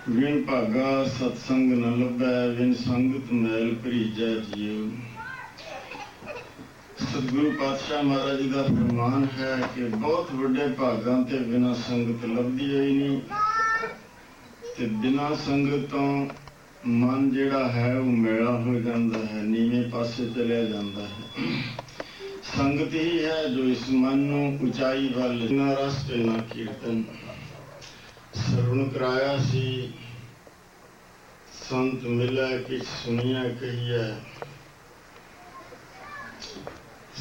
विण भागा सत्संग न लभै विण संगत मैल भरीजै जियो। सतगुरु पातशाह महाराज जी का फरमान है कि बहुत वड्डे भागां ते बिना संगत लभदी होई नहीं, ते बिना संगत तो मन जिहड़ा है वो मैला हो जाता है, नीवें पासे चलिया जाता है। संगत ही है जो इस मन नूं उचाई वल ना रस ते ना कीर्तन सरवण कराया सी। संत मिलै किछ सुनिया कहिए,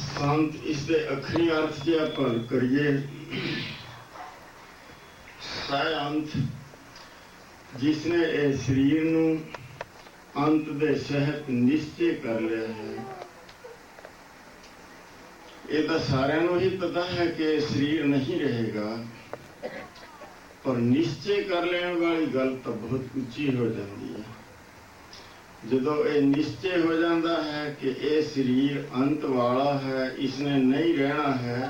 संत इसके अखरी अर्थ जे आपां करिए सह अंत जिसने ए शरीर नूं अंत दे सहत निश्चय कर लिया है। ये तो सारिਆਂ ਨੂੰ ही पता है कि शरीर नहीं रहेगा, पर निश्चय कर लेने वाली गल तो बहुत उच्ची हो जाती है। जदों ये निश्चय हो जाता है कि ये शरीर अंत वाला है, इसने नहीं रहना है,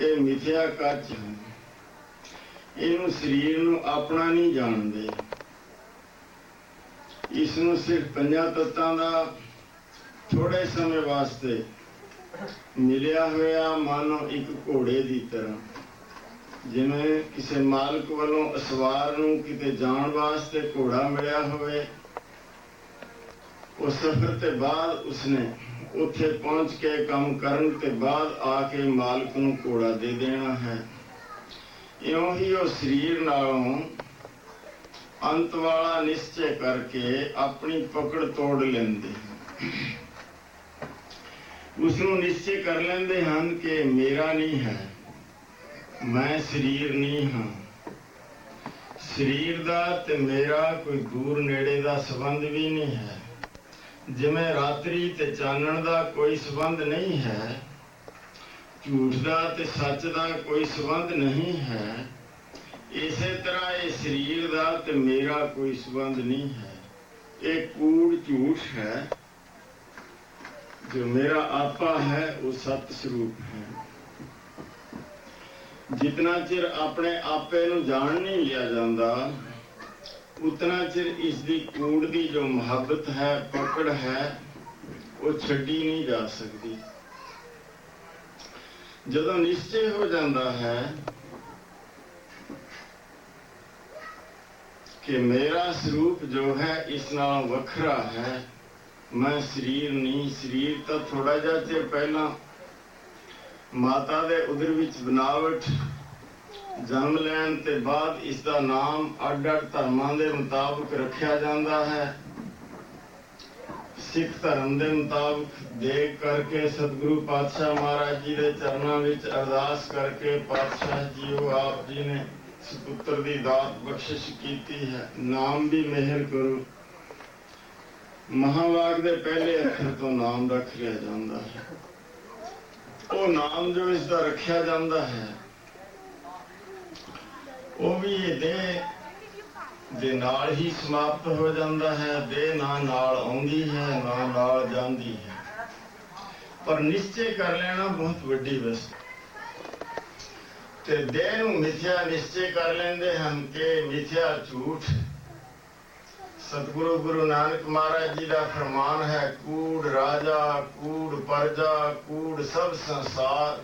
ये मिथ्या कच है, इनू शरीर नू अपना नहीं जानते, इसनू सिर्फ पंजा तत्तां दा थोड़े समय वास्ते मिलिया होया मानो एक घोड़े की तरह, जिवें किसी मालिक वालों असवार नूं किते जाण वास्ते घोड़ा मिलिया होवे, उस सफर के बाद उसने उत्थे पहुंच के काम करन के बाद आके मालिक नूं घोड़ा दे देना है। इउं ही वो शरीर नालों अंत वाला निश्चय करके अपनी पकड़ तोड़ लेंदे, उसनूं निश्चय कर लेंदे हन कि मेरा नहीं है, मैं शरीर नहीं हाँ। शरीर दा ते मेरा कोई दूर नेड़े दा संबंध भी नहीं है, जिवें रात्रि ते चानण दा कोई संबंध नहीं है, झूठ दा ते सच दा कोई संबंध नहीं है, इसे तरह ये शरीर दा ते मेरा कोई संबंध नहीं है। ये कूड़ झूठ है, जो मेरा आपा है वो सत्य स्वरूप है। जितना चिर अपने आपे नूं जान नहीं लिया जाता, उतना चिर इसकी कूड़ की जो मुहब्बत है, पकड़ है, वो छड्डी नहीं जा सकती। जदों निश्चय हो जाता है कि मेरा स्वरूप जो है इस नाल वखरा है, मैं शरीर नहीं, शरीर तो थोड़ा जा चिर पहला माता दे उदर विच बनावट जन्म लैन ते बाद इसका नाम अड अड धर्मां दे मुताबिक रखा जाता है। सिख धर्म के मुताबिक देख करके सतगुरु पातशाह महाराज जी के चरणों विच अरदास करके पातशाह जीओ आप जी ने सुपुत्र की दात बख्शिश की है, नाम भी मेहर करो। महावाग के पहले अखर तो नाम रख लिया जाता है, वो नाम जो इसका रखा जाता है वो भी देह दे नाल ही समाप्त हो जाता है। देह ना नाल आउंदी है ना नाल जांदी है, पर निश्चय कर लेना बहुत वड्डी वस्तु। ते देह नूं मिथ्या निश्चय कर लेंदे हन कि मिथ्या झूठ। सतगुरु गुरु नानक महाराज जी का फरमान है, कूड़ राजा कूड़ प्रजा कूड़ सब संसार,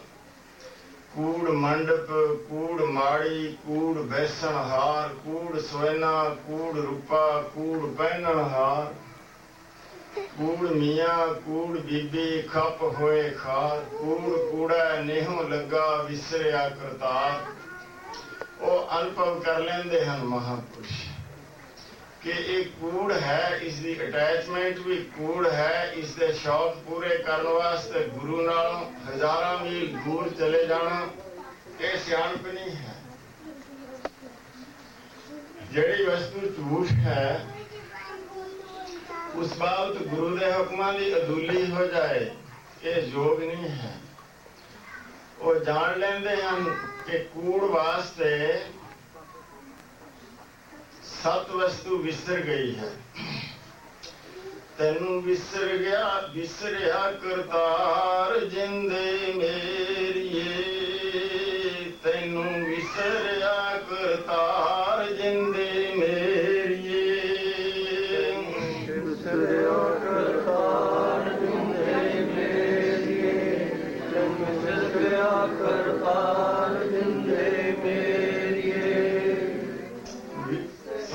कूड़ मंडप कूड़ माड़ी कूड़ बैसन हार, कूड़ सोना कूड़ रूपा कूड़ पहनन हार, कूड़ मियाँ कूड़ बीबी खप होए खार, कूड़ कूड़ा नेहों लगा विसरिया करतार। वो अनुभव कर लेंदे हन महापुरुष कि एक कूड़ है, इसकी अटैचमेंट भी कूड़ है, इसके शौक पूरे करने वास्ते गुरु नालों हजारों मील दूर चले जाना ये सियाणप नहीं है। जिहड़ी वस्तु झूठ है उस बाबत गुरु के हुक्मां की अदूली हो जाए ये योग नहीं है। वो जान लेंदे हन कि कूड़ वास्ते सत वस्तु विसर गई है। तेनू विसर गया विसरिया करतार जिंदे मेरिए, तेनू विसरिया करतार जिंदे मेरिए।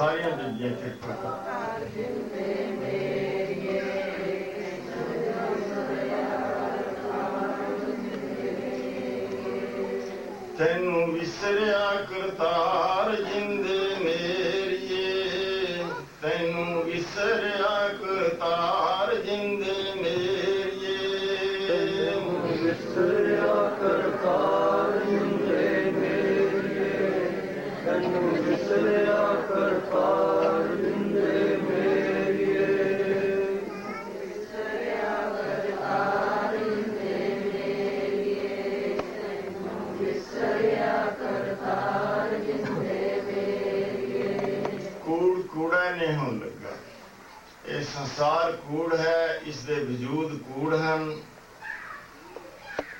ਸਾਰੀਆਂ ਬੀਬੀਆਂ ਕਿਰਪਾ ਕਰੋ। ਤੈਨੂੰ ਵਿਸਰਿਆ ਕਰਤਾਰ ਜਿੰਦੇ ਮੇਰੀਏ, ਤੈਨੂੰ ਵਿਸਰਿਆ ਕਰਤਾਰ ਜਿੰਦੇ ਮੇਰੀਏ, ਤੈਨੂੰ ਵਿਸਰਿਆ ਕਰਤਾਰ ਜਿੰਦੇ ਮੇਰੀਏ, ਤੈਨੂੰ ਵਿਸਰਿਆ ਕਰਤਾਰ ਜਿੰਦੇ ਮੇਰੀਏ, ਵਿਸਰਿਆ ਕਰਤਾਰ ਜਿੰਦੇ ਮੇਰੀਏ, ਤੈਨੂੰ ਵਿਸਰਿਆ ਕਰਤਾਰ ਜਿੰਦੇ ਮੇਰੀਏ। ਕੂੜ ਕੂੜਾ ਨਹੀਂ ਹੋਣ ਲੱਗਾ। ਇਹ ਸੰਸਾਰ ਕੂੜ ਹੈ, ਇਸ ਦੇ ਵਜੂਦ ਕੂੜ ਹਨ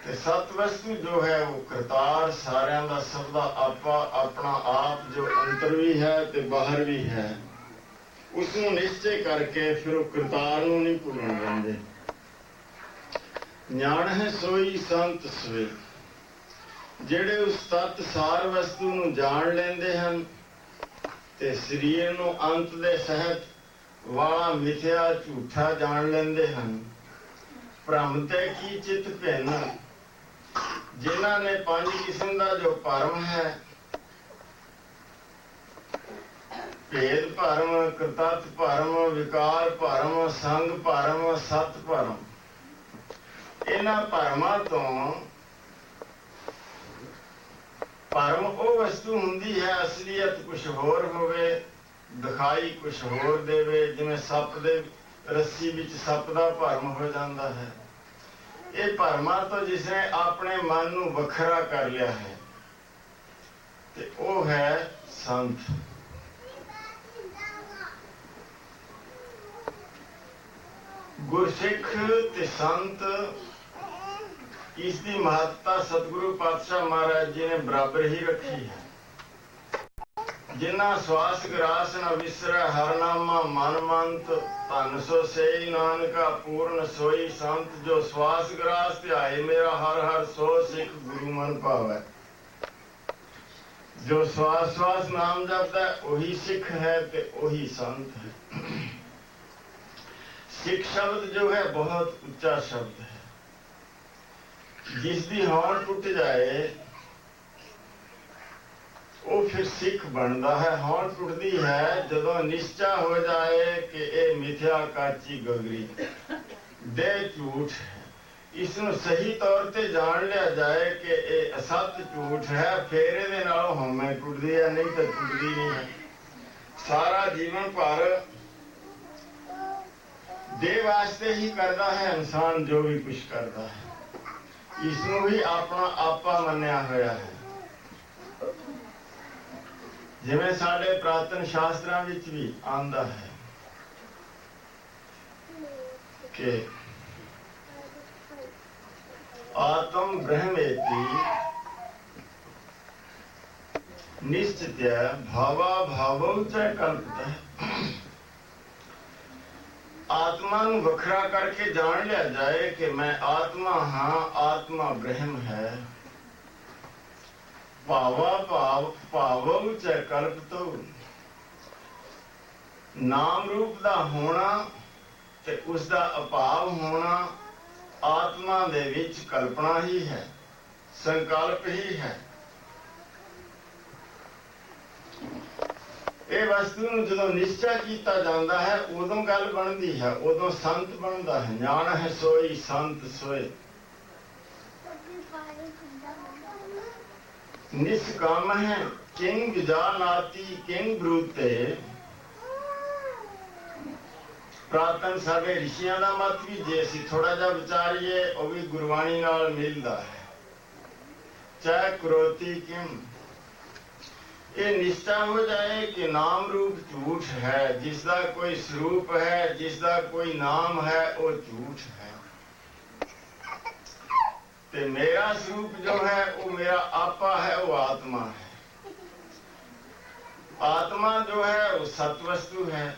ਤੇ ਸਤ ਵਸਤੂ ਜੋ ਹੈ ਉਹ ਕਰਤਾਰ ਸਾਰਿਆਂ ਦਾ, ਸਭ ਦਾ ਆਪਾ ਆਪਣਾ ਆਪ ਜੋ ਅੰਦਰ ਵੀ ਹੈ ਤੇ ਬਾਹਰ ਵੀ ਹੈ, ਉਸ ਨੂੰ ਨਿਸ਼ਚੈ ਕਰਕੇ ਫਿਰ ਉਹ ਕਰਤਾਰ ਨੂੰ ਨਹੀਂ ਭੁੱਲਣ ਦਿੰਦੇ। ਜਾਣ ਹੈ ਸੋਈ ਸੰਤ ਸੋਏ, ਜਿਹੜੇ ਉਸ ਤਤ ਸਾਰ ਵਸਤੂ ਨੂੰ ਜਾਣ ਲੈਂਦੇ ਹਨ ਤੇ ਸਰੀਰ ਨੂੰ ਅੰਤ ਦੇ ਸਹਿਤ ਵਾਲਾ ਮਿਥਿਆ ਝੂਠਾ ਜਾਣ ਲੈਂਦੇ ਹਨ। ਭ੍ਰਮ ਤੇ ਕੀ ਚਿੱਤ ਭਿੰਨ, ਜਿਨ੍ਹਾਂ ਨੇ ਪੰਜ ਕਿਸਮ ਦਾ ਜੋ ਭਰਮ ਹੈ, ਭੇਦ ਭਰਮ, ਕਰਤੱਤ ਭਰਮ, ਵਿਕਾਰ ਭਰਮ, ਸੰਗ ਭਰਮ, ਸਤ ਭਰਮ, ਇਹਨਾਂ ਭਰਮਾਂ ਤੋਂ ਭਰਮ ਉਹ ਵਸਤੂ ਹੁੰਦੀ ਹੈ ਅਸਲੀਅਤ ਕੁਛ ਹੋਰ ਹੋਵੇ, ਦਿਖਾਈ ਕੁਛ ਹੋਰ ਦੇਵੇ, ਜਿਵੇਂ ਸੱਪ ਦੇ ਰੱਸੀ ਵਿੱਚ ਸੱਪ ਦਾ ਭਰਮ ਹੋ ਜਾਂਦਾ ਹੈ। ਇਹ ਭਰਮਾਂ ਤੋਂ ਜਿਸਨੇ ਆਪਣੇ ਮਨ ਨੂੰ ਵੱਖਰਾ ਕਰ ਲਿਆ ਹੈ ਤੇ ਉਹ ਹੈ ਸੰਤ। ਗੁਰਸਿੱਖ ਤੇ ਸੰਤ, ਇਸ ਦੀ ਮਹੱਤਤਾ ਸਤਿਗੁਰੂ ਪਾਤਸ਼ਾਹ ਮਹਾਰਾਜ ਜੀ ਨੇ ਬਰਾਬਰ ਹੀ ਰੱਖੀ ਹੈ। ਜਿਨ੍ਹਾਂ ਸਵਾਸ ਗਰਾਸ ਨ ਵਿਸਰੈ ਹਰਨਾਮਾ ਮਨ ਮੰਤ, ਧਨ ਸੋ ਸਈ ਨਾਨਕਾ ਪੂਰਨ ਸੋਈ ਸੰਤ, ਜੋ ਸਵਾਸ ਗਰਾਸ ਧਿਆਏ ਮੇਰਾ ਹਰ ਹਰ ਸੋ ਸਿੱਖ ਗੁਰੂ ਮਨ ਭਾਵੈ। ਜੋ ਸਵਾਸ ਸਵਾਸ ਨਾਮ ਜਪਦਾ ਉਹੀ ਸਿੱਖ ਹੈ ਤੇ ਉਹੀ ਸੰਤ ਹੈ। ਸਿੱਖ ਸ਼ਬਦ ਜੋ ਹੈ ਬਹੁਤ ਉੱਚਾ ਸ਼ਬਦ ਹੈ। ਜਿਸ ਦੀ ਹੌਣ ਟੁੱਟ ਜਾਏ ਉਹ ਫਿਰ ਸਿੱਖ ਬਣਦਾ ਹੈ। ਹੌਣ ਟੁੱਟਦੀ ਹੈ ਜਦੋਂ ਨਿਸ਼ਚਾ ਹੋ ਜਾਏ ਕਿ ਇਹ ਮਿਥਿਆ ਕਾਚੀ ਗਗਰੀ ਦੇ ਝੂਠ ਹੈ। ਇਸ ਨੂੰ ਸਹੀ ਤੌਰ ਤੇ ਜਾਣ ਲਿਆ ਜਾਏ ਕਿ ਇਹ ਅਸਤ ਝੂਠ ਹੈ, ਫਿਰ ਇਹਦੇ ਨਾਲ ਹਉਮੈ ਟੁੱਟਦੀ ਹੈ, ਨਹੀਂ ਤਾਂ ਟੁੱਟਦੀ ਨਹੀਂ ਹੈ। ਸਾਰਾ ਜੀਵਨ ਭਰ ਦੇ ਵਾਸਤੇ ਹੀ ਕਰਦਾ ਹੈ ਇਨਸਾਨ ਜੋ ਵੀ ਕੁਛ ਕਰਦਾ ਹੈ, ਇਸ ਨੂੰ ਹੀ ਆਪਣਾ ਆਪਾ ਮੰਨਿਆ ਹੋਇਆ ਹੈ। ਜਿਵੇਂ ਸਾਡੇ ਪ੍ਰਾਤਨ ਸ਼ਾਸਤਰਾਂ ਵਿੱਚ ਵੀ ਆਉਂਦਾ ਹੈ ਕਿ ਆਤਮ ਬ੍ਰਹਮੇਤੀ ਨਿਸ਼ਚਿਤਯ ਭਾਵਾ ਭਾਵੋ ਚ ਕਲਪਿਤ। ਆਤਮਾ ਨੂੰ ਵੱਖਰਾ ਕਰਕੇ ਜਾਣ ਲਿਆ ਜਾਏ ਕਿ ਮੈਂ ਆਤਮਾ ਹਾਂ, ਆਤਮਾ ਬ੍ਰਹਮ ਹੈ। ਭਾਵਾ ਭਾਵ ਭਾਵੋ ਚ ਕਲਪਿਤੋ, ਨਾਮ ਰੂਪ ਦਾ ਹੋਣਾ ਤੇ ਉਸ ਦਾ ਅਭਾਵ ਹੋਣਾ ਆਤਮਾ ਦੇ ਵਿੱਚ ਕਲਪਨਾ ਹੀ ਹੈ, ਸੰਕਲਪ ਹੀ ਹੈ। ਇਹ ਵਸਤੂ ਨੂੰ ਜਦੋਂ ਨਿਸ਼ਚਾ ਕੀਤਾ ਜਾਂਦਾ ਹੈ ਉਦੋਂ ਗੱਲ ਬਣਦੀ ਹੈ, ਉਦੋਂ ਸੰਤ ਬਣਦਾ ਹੈ। ਜਾਣ ਹੈ ਸੋਈ ਸੰਤ ਸੋਏ, ਨਿਸਕਾਮ ਹੈ ਕਿੰਗ ਵਿਜਾਨਾਤੀ ਕਿੰਗ ਬਰੂਤੇ। ਪ੍ਰਾਤਨ ਸਾਡੇ ਰਿਸ਼ੀਆਂ ਦਾ ਮਤ ਵੀ ਜੇ ਅਸੀਂ ਥੋੜਾ ਜਿਹਾ ਵਿਚਾਰੀਏ ਉਹ ਵੀ ਗੁਰਬਾਣੀ ਨਾਲ ਮਿਲਦਾ ਹੈ। ਚਾਹੇ ਕਰੋਤੀ ਕਿਮ, ਇਹ ਨਿਸ਼ਚਾ ਹੋ ਜਾਏ ਕਿ ਨਾਮ ਰੂਪ ਝੂਠ ਹੈ, ਜਿਸ ਦਾ ਕੋਈ ਸਰੂਪ ਹੈ, ਜਿਸ ਦਾ ਕੋਈ ਨਾਮ ਹੈ, ਉਹ ਝੂਠ ਹੈ। ਤੇ ਮੇਰਾ ਸਰੂਪ ਜੋ ਹੈ ਉਹ ਮੇਰਾ ਆਪਾ ਹੈ, ਉਹ ਆਤਮਾ ਹੈ। ਆਤਮਾ ਜੋ ਹੈ ਉਹ ਸਤ ਵਸਤੂ ਹੈ,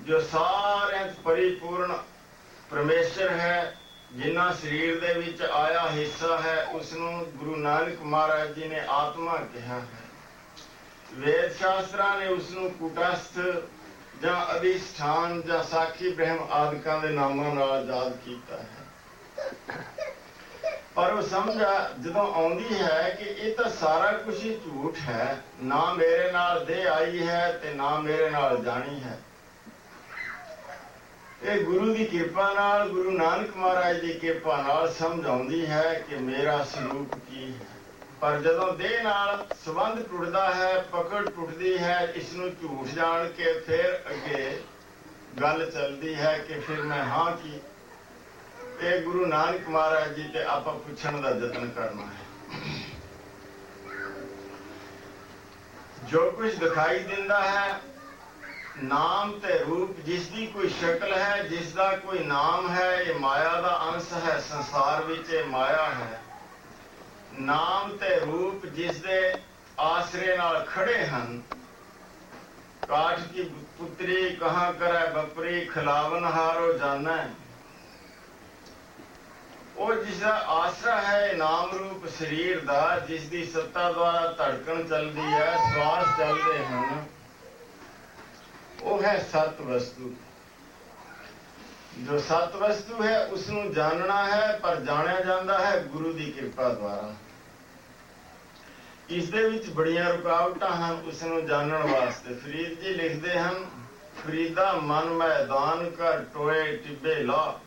ਜੋ ਸਾਰਿਆਂ ਚ ਪਰਿਪੂਰਨ ਪਰਮੇਸ਼ਰ ਹੈ। ਜਿਨ੍ਹਾਂ ਸਰੀਰ ਦੇ ਵਿੱਚ ਆਇਆ ਹਿੱਸਾ ਹੈ ਉਸ ਨੂੰ ਗੁਰੂ ਨਾਨਕ ਮਹਾਰਾਜ ਜੀ ਨੇ ਆਤਮਾ ਕਿਹਾ ਹੈ। वेद शास्त्रां ने उसनूं कुटस्थ ਜਾਂ ਅਧਿਸ਼ਠਾਨ ਜਾਂ ਸਾਖੀ ਬ੍ਰਹਮ ਆਦਿਕਾਂ ਦੇ ਨਾਮਾਂ ਨਾਲ ਯਾਦ ਕੀਤਾ ਹੈ। ਪਰ ਉਹ ਸਮਝ ਜਦੋਂ ਆਉਂਦੀ ਹੈ ਕਿ ਇਹ ਤਾਂ ਸਾਰਾ ਕੁਝ ਹੀ ਝੂਠ ਹੈ, ਨਾ ਮੇਰੇ ਨਾਲ ਦੇਹ ਆਈ ਹੈ ਤੇ ਨਾ ਮੇਰੇ ਨਾਲ ਜਾਣੀ ਹੈ। ਇਹ ਗੁਰੂ ਦੀ ਕਿਰਪਾ ਨਾਲ, ਗੁਰੂ ਨਾਨਕ ਮਹਾਰਾਜ ਦੀ ਕਿਰਪਾ ਨਾਲ ਸਮਝ ਆਉਂਦੀ ਹੈ ਕਿ ਮੇਰਾ ਸਰੂਪ ਕੀ ਹੈ। ਪਰ ਜਦੋਂ ਦੇਹ ਨਾਲ ਸੰਬੰਧ ਟੁੱਟਦਾ ਹੈ, ਪਕੜ ਟੁੱਟਦੀ ਹੈ, ਇਸ ਨੂੰ ਝੂਠ ਜਾਣ ਕੇ ਫਿਰ ਅੱਗੇ ਗੱਲ ਚੱਲਦੀ ਹੈ ਕਿ ਫਿਰ ਮੈਂ ਹਾਂ ਕੀ। ਇਹ ਗੁਰੂ ਨਾਨਕ ਮਹਾਰਾਜ ਜੀ ਤੇ ਆਪਾਂ ਪੁੱਛਣ ਦਾ ਯਤਨ ਕਰਨਾ ਹੈ। ਜੋ ਕੁਝ ਦਿਖਾਈ ਦਿੰਦਾ ਹੈ, ਨਾਮ ਤੇ ਰੂਪ, ਜਿਸ ਦੀ ਕੋਈ ਸ਼ਕਲ ਹੈ, ਜਿਸ ਦਾ ਕੋਈ ਨਾਮ ਹੈ, ਇਹ ਮਾਇਆ ਦਾ ਅੰਸ਼ ਹੈ। ਸੰਸਾਰ ਵਿੱਚ ਇਹ ਮਾਇਆ ਹੈ। ਨਾਮ ਤੇ ਰੂਪ ਜਿਸ ਦੇ ਆਸਰੇ ਨਾਲ ਖੜੇ ਹਨ। ਕਾਠ ਕੀ ਪੁੱਤਰੀ ਕਹਾਂ ਕਰੈ ਬਪਰੀ, ਖਿਲਾਵਨ ਹਾਰੋ ਜਾਣੈ। ਉਹ ਜਿਸ ਦਾ ਆਸਰਾ ਹੈ ਨਾਮ ਰੂਪ ਸਰੀਰ ਦਾ, ਜਿਸ ਦੀ ਸੱਤਾ ਦੁਆਰਾ ਧੜਕਣ ਚੱਲਦੀ ਹੈ, ਸਵਾਸ ਚੱਲਦੇ ਹਨ, ਉਹ ਹੈ ਸਤ ਵਸਤੂ। ਜੋ ਸਤ ਵਸਤੂ ਹੈ ਉਸ ਨੂੰ ਜਾਣਨਾ ਹੈ, ਪਰ ਜਾਣਿਆ ਜਾਂਦਾ ਹੈ ਗੁਰੂ ਦੀ ਕਿਰਪਾ ਦੁਆਰਾ। ਇਸ ਦੇ ਵਿੱਚ ਬੜੀਆਂ ਰੁਕਾਵਟਾਂ ਹਨ ਉਸ ਨੂੰ ਜਾਣਨ ਵਾਸਤੇ। ਫਰੀਦ ਜੀ ਲਿਖਦੇ ਹਨ, ਫਰੀਦਾ ਮਨ ਮੈਦਾਨ ਕਰ ਟੋਏ ਟਿੱਬੇ ਲਾ।